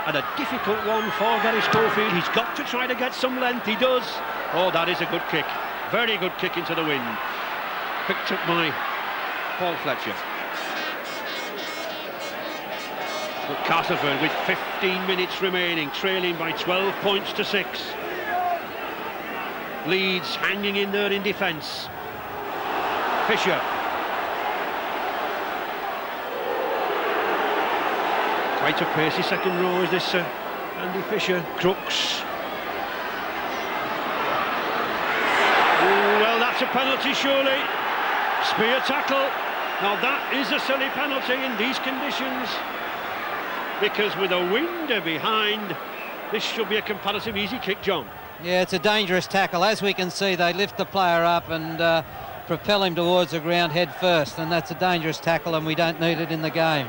and a difficult one for Gary Schofield. He's got to try to get some length, he does. Oh, that is a good kick, very good kick into the wind. Picked up by Paul Fletcher. But Castleford with 15 minutes remaining, trailing by 12 points to 6. Leeds hanging in there in defence. Fisher. Quite a pacey second row is this Andy Fisher. Crooks. Well, that's a penalty surely. Spear tackle. Now that is a silly penalty in these conditions, because with a wind behind, this should be a comparative easy kick, John. Yeah, it's a dangerous tackle. As we can see, they lift the player up and propel him towards the ground head first, and that's a dangerous tackle, and we don't need it in the game.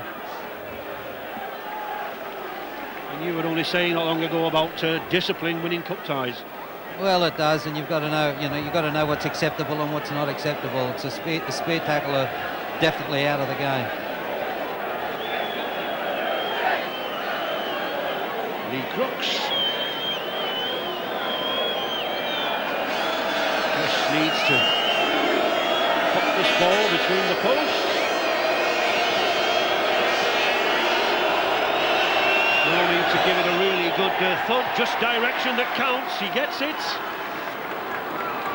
And you were only saying not long ago about discipline winning cup ties. Well, it does, and you've got to know, you've got to know what's acceptable and what's not acceptable. It's the spear tackle are definitely out of the game. Lee Crooks. Just needs to put this ball between the posts. No need to give it a really good thud, just direction that counts. He gets it.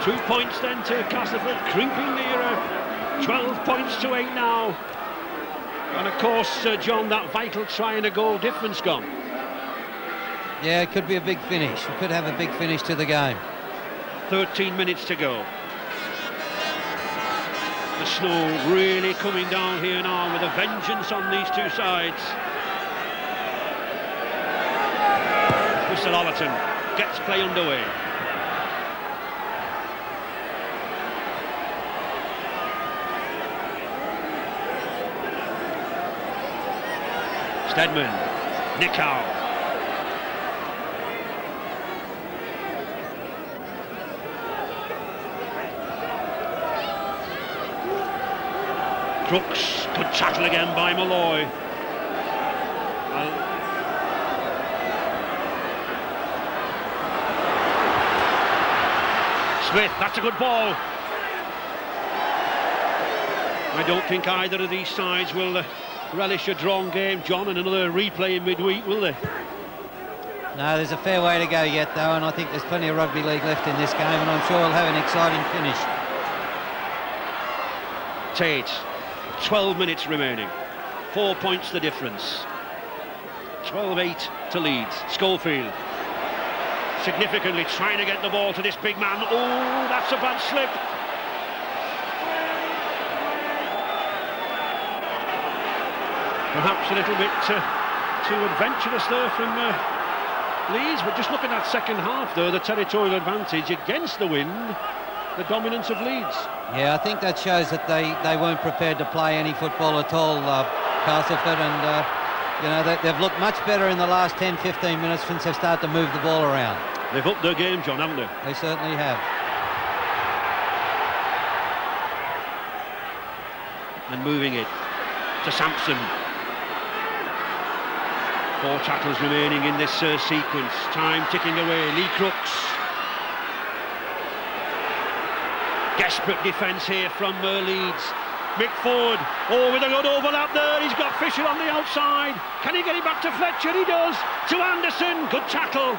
2 points then to Castleford, creeping nearer. 12 points to 8 now. And of course, John, that vital try and a goal difference gone. Yeah, it could be a big finish. We could have a big finish to the game. 13 minutes to go. The snow really coming down here now with a vengeance on these two sides. Mr. Ollerton gets play underway. Stedman, Nichow. Crooks, good tackle again by Malloy. Smith, that's a good ball. I don't think either of these sides will relish a drawn game, John, and another replay in midweek, will they? No, there's a fair way to go yet, though, and I think there's plenty of rugby league left in this game, and I'm sure we'll have an exciting finish. Tate, 12 minutes remaining. 4 points the difference. 12-8 to Leeds. Schofield significantly trying to get the ball to this big man. Oh, that's a bad slip. Perhaps a little bit too adventurous there from Leeds, but just look at that second half there, the territorial advantage against the wind, the dominance of Leeds. Yeah, I think that shows that they weren't prepared to play any football at all, Castleford, and You know, they've looked much better in the last 10-15 minutes since they've started to move the ball around. They've upped their game, John, haven't they? They certainly have. And moving it to Sampson. 4 tackles remaining in this sequence. Time ticking away. Lee Crooks. Desperate defence here from Leeds. Mick Ford, with a good overlap there. He's got Fisher on the outside. Can he get it back to Fletcher? He does. To Anderson. Good tackle.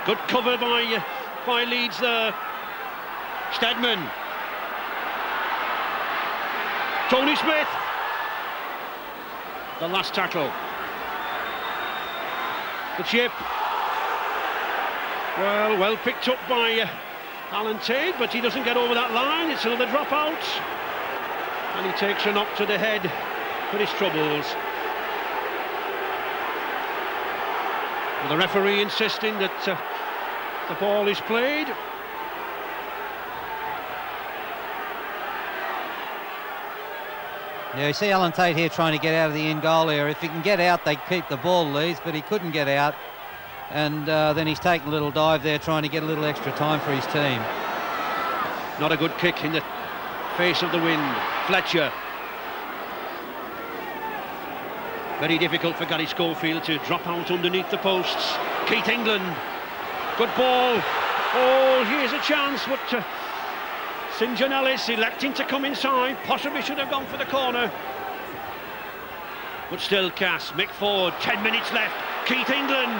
Good cover by Leeds there. Stedman. Tony Smith. The last tackle. The chip. Well picked up by Alan Tate, but he doesn't get over that line. It's another dropout. And he takes a knock to the head for his troubles. With the referee insisting that the ball is played. Yeah, you see Alan Tate here trying to get out of the in-goal area. If he can get out, they keep the ball, Leeds, but he couldn't get out. And then he's taken a little dive there, trying to get a little extra time for his team. Not a good kick in the face of the wind. Fletcher. Very difficult for Gary Schofield to drop out underneath the posts. Keith England. Good ball. Oh, here's a chance, but St John Ellis electing to come inside. Possibly should have gone for the corner. But still Cass. Mick Ford, 10 minutes left. Keith England.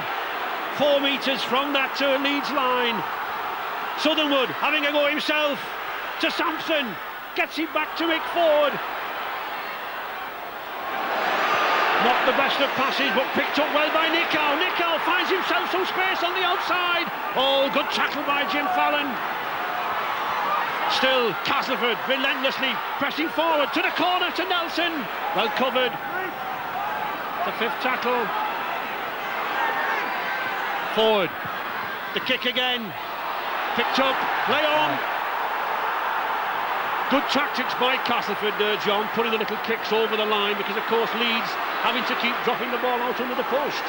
4 metres from that Leeds line. Southernwood having a go himself to Sampson. Gets it back to Mick Ford. Not the best of passes, but picked up well by Nichow. Nichow finds himself some space on the outside. Oh, good tackle by Jim Fallon. Still, Castleford relentlessly pressing forward to the corner to Nelson. Well covered. The 5th tackle. Forward. The kick again. Picked up. Play on. Good tactics by Castleford there, John, putting the little kicks over the line, because of course Leeds having to keep dropping the ball out under the post.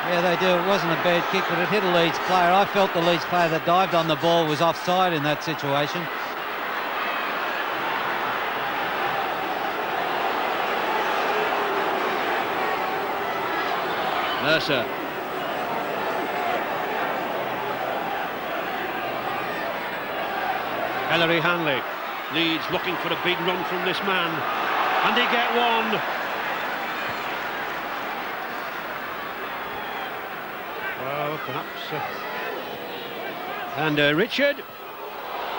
Yeah, they do. It wasn't a bad kick, but it hit a Leeds player. I felt the Leeds player that dived on the ball was offside in that situation. Mercer. Ellery Hanley. Leeds looking for a big run from this man, and they get one. Well, perhaps. And Richard.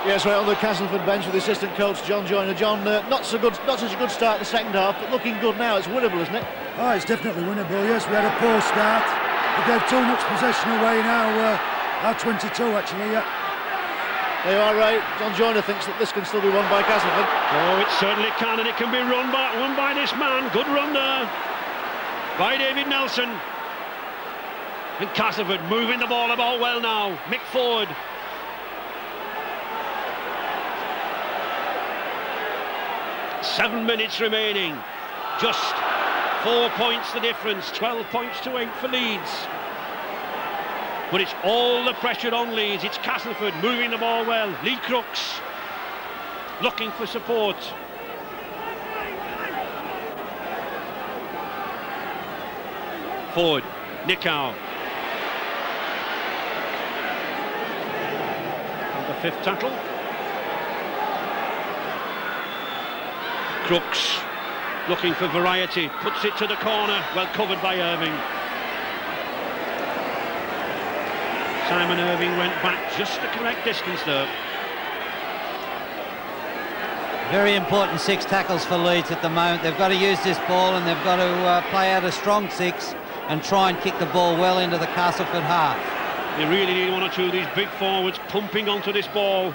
Yes, right on the Castleford bench with the assistant coach John Joyner. John, not such a good start the second half, but looking good now. It's winnable, isn't it? Oh, it's definitely winnable. Yes, we had a poor start. We gave too much possession away now. Our 22 actually. Yeah. There you are, right. John Joyner thinks that this can still be won by Castleford. Oh, it certainly can, and it can be won by this man. Good run there by David Nelson. And Castleford moving the ball about well now. Mick Ford. Seven minutes remaining. Just 4 points the difference. 12 points to 8 for Leeds. But it's all the pressure on Leeds. It's Castleford moving the ball well. Lee Crooks looking for support. Ford, Nichow. And the 5th tackle. Crooks looking for variety. Puts it to the corner. Well covered by Irving. Simon Irving went back just the correct distance there. Very important 6 tackles for Leeds at the moment. They've got to use this ball, and they've got to play out a strong 6 and try and kick the ball well into the Castleford half. They really need 1 or 2 of these big forwards pumping onto this ball.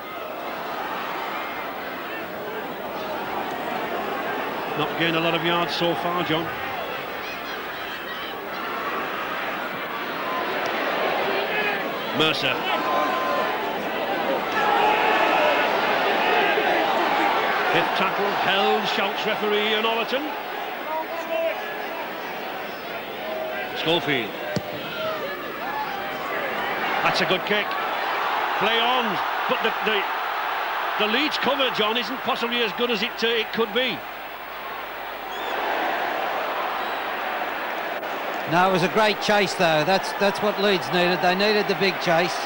Not gained a lot of yards so far, John. Mercer. 5th tackle held, shouts referee Ian Ollerton. Schofield. That's a good kick. Play on, but the Leeds cover, John, isn't possibly as good as it could be. No, it was a great chase though. That's what Leeds needed. They needed the big chase,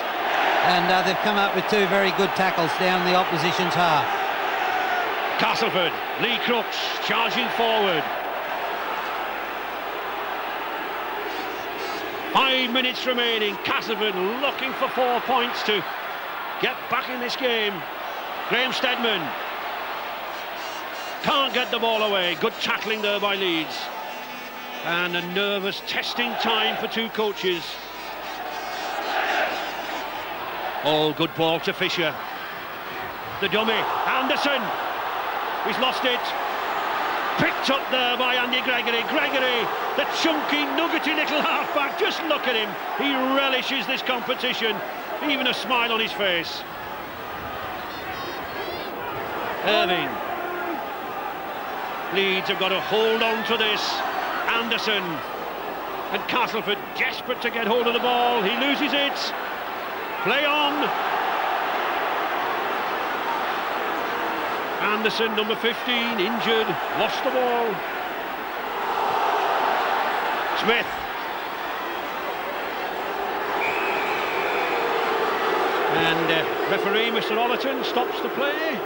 and they've come up with two very good tackles down the opposition's half. Castleford, Lee Crooks charging forward. 5 minutes remaining. Castleford looking for 4 points to get back in this game. Graham Steadman can't get the ball away. Good tackling there by Leeds. And a nervous testing time for two coaches. Oh, good ball to Fisher. The dummy, Anderson. He's lost it. Picked up there by Andy Gregory. Gregory, the chunky, nuggety little halfback. Just look at him. He relishes this competition. Even a smile on his face. Irving. Leeds have got to hold on to this. Anderson. And Castleford desperate to get hold of the ball. He loses it. Play on. Anderson, number 15, injured, lost the ball. Smith. And referee Mr. Ollerton stops the play.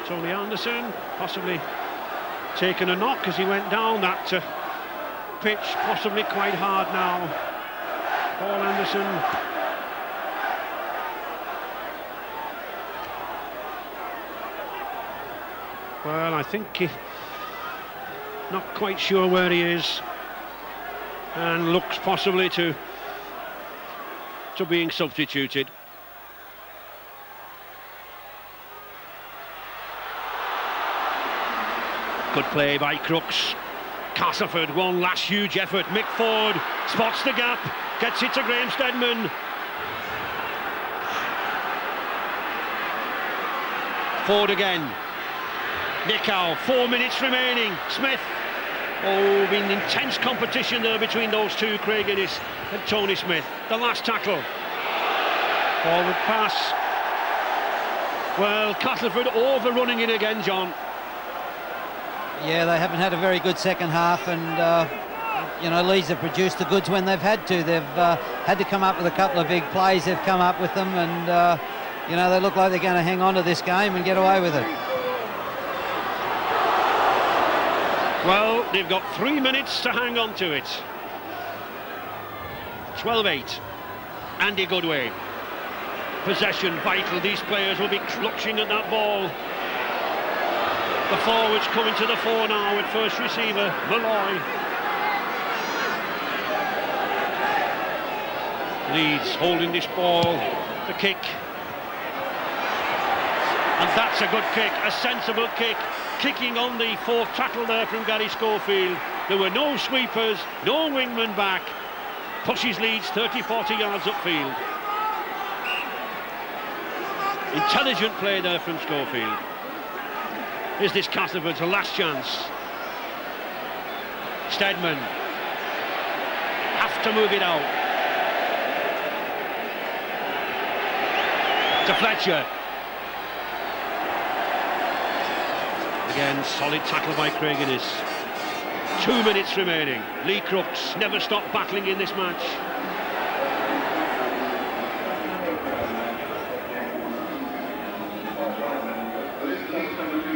Tony Anderson possibly taken a knock as he went down that pitch, possibly quite hard now. Paul Anderson. Well, I think not quite sure where he is, and looks possibly to being substituted. Good play by Crooks. Castleford, one last huge effort. Mick Ford spots the gap, gets it to Graham Steadman. Ford again. Nicow, 4 minutes remaining. Smith. Oh, been intense competition there between those two, Craig Innes and Tony Smith. The last tackle. Forward pass. Well, Castleford overrunning it again, John. Yeah, they haven't had a very good second half, and you know, Leeds have produced the goods when they've had to. They've had to come up with a couple of big plays. They've come up with them, and you know, they look like they're going to hang on to this game and get away with it. Well, they've got 3 minutes to hang on to it. 12-8. Andy Goodway. Possession vital. These players will be clutching at that ball. The forwards coming to the fore now with first receiver, Malloy. Leeds holding this ball. The kick. And that's a good kick, a sensible kick. Kicking on the fourth tackle there from Gary Schofield. There were no sweepers, no wingman back. Pushes Leeds 30-40 yards upfield. Intelligent play there from Schofield. Is this Castleford's last chance? Steadman. Have to move it out. To Fletcher. Again, solid tackle by Craig Innes. 2 minutes remaining. Lee Crooks never stopped battling in this match.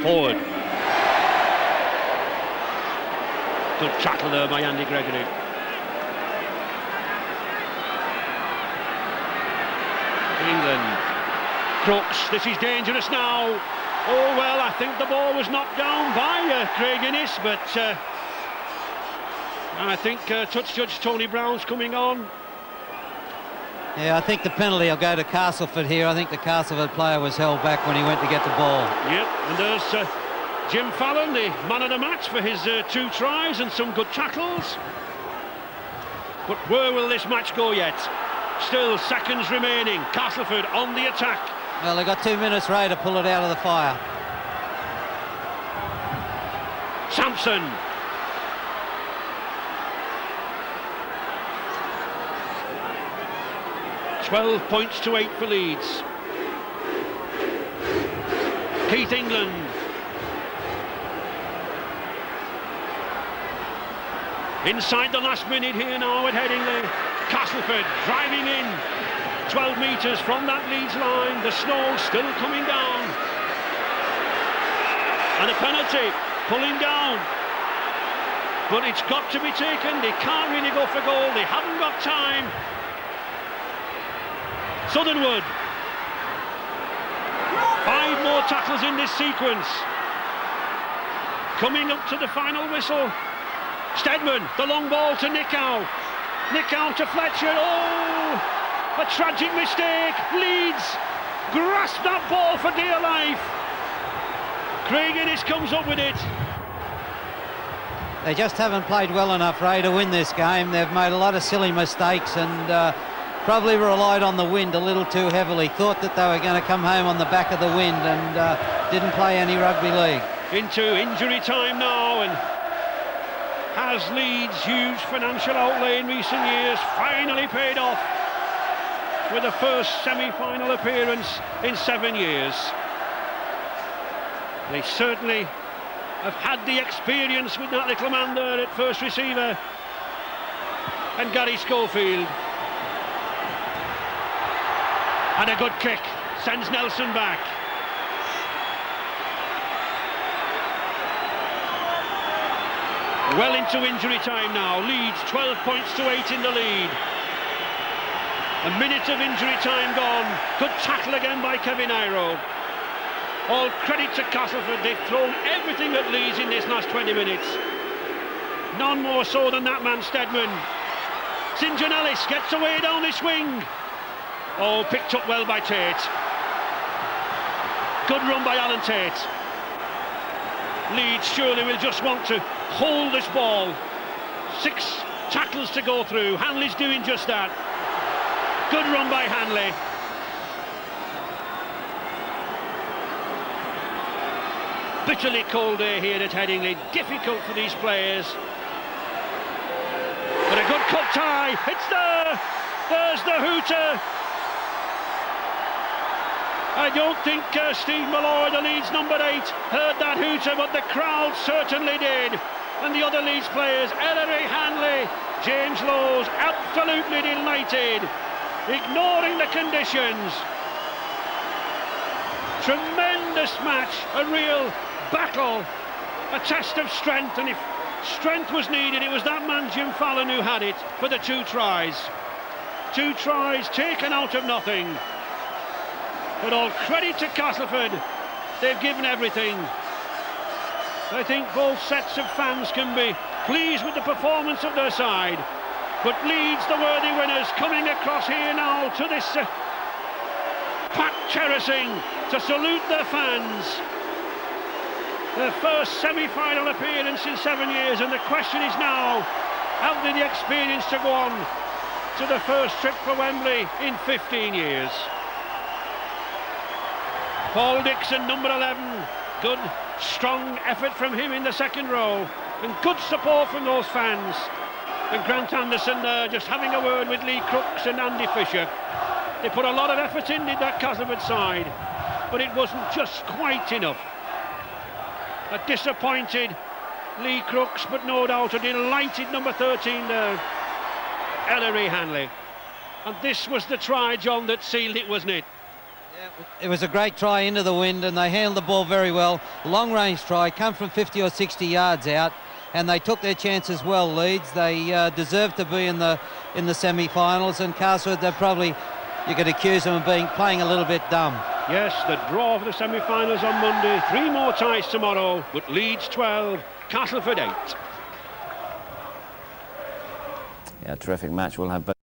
Forward. Good tackle there by Andy Gregory. England. Crooks, this is dangerous now. Oh, well, I think the ball was knocked down by Craig Innes, but I think touch judge Tony Brown's coming on. Yeah, I think the penalty will go to Castleford here. I think the Castleford player was held back when he went to get the ball. Yep, and there's Jim Fallon, the man of the match for his 2 tries and some good tackles. But where will this match go yet? Still seconds remaining. Castleford on the attack. Well, they've got 2 minutes, Ray, to pull it out of the fire. Sampson. 12 points to 8 for Leeds. Keith England. Inside the last minute here now at Headingley. Castleford driving in. 12 metres from that Leeds line. The snow still coming down. And a penalty pulling down. But it's got to be taken. They can't really go for goal. They haven't got time. Southernwood. 5 more tackles in this sequence. Coming up to the final whistle. Stedman, the long ball to Nickow. Nickow to Fletcher. Oh, a tragic mistake. Leeds grasp that ball for dear life. Craig Innes comes up with it. They just haven't played well enough, Ray, to win this game. They've made a lot of silly mistakes and probably relied on the wind a little too heavily. Thought that they were going to come home on the back of the wind and didn't play any rugby league. Into injury time now, and has Leeds' huge financial outlay in recent years finally paid off with the first semi-final appearance in 7 years. They certainly have had the experience with that little man there at first receiver. And Gary Schofield. And a good kick sends Nelson back. Well into injury time now. Leeds 12 points to 8 in the lead. A minute of injury time gone. Good tackle again by Kevin Iro. All credit to Castleford. They've thrown everything at Leeds in this last 20 minutes. None more so than that man Stedman. St John Ellis gets away down this wing. Oh, picked up well by Tate. Good run by Alan Tate. Leeds surely will just want to hold this ball. 6 tackles to go through. Hanley's doing just that. Good run by Hanley. Bitterly cold day here at Headingley. Difficult for these players. But a good cut tie. It's there. There's the hooter. I don't think Steve Malloy, the Leeds number 8, heard that hooter, but the crowd certainly did. And the other Leeds players, Ellery, Hanley, James Lowes, absolutely delighted, ignoring the conditions. Tremendous match, a real battle, a test of strength, and if strength was needed, it was that man Jim Fallon who had it for the 2 tries. 2 tries taken out of nothing. But all credit to Castleford, they've given everything. I think both sets of fans can be pleased with the performance of their side. But Leeds, the worthy winners, coming across here now to this packed terracing to salute their fans. Their first semi-final appearance in 7 years, and the question is now, have they the experience to go on to the first trip for Wembley in 15 years? Paul Dixon, number 11, good, strong effort from him in the second row, and good support from those fans. And Grant Anderson there just having a word with Lee Crooks and Andy Fisher. They put a lot of effort in that Castleford side, but it wasn't just quite enough. A disappointed Lee Crooks, but no doubt a delighted number 13 there, Ellery Hanley. And this was the try, John, that sealed it, wasn't it? It was a great try into the wind, and they handled the ball very well. Long range try, come from 50 or 60 yards out, and they took their chances well, Leeds. They deserved to be in the semi-finals, and Castleford, they probably, you could accuse them of playing a little bit dumb. Yes, the draw for the semi-finals on Monday. 3 more ties tomorrow, but Leeds 12, Castleford 8. Yeah, terrific match. We'll have both.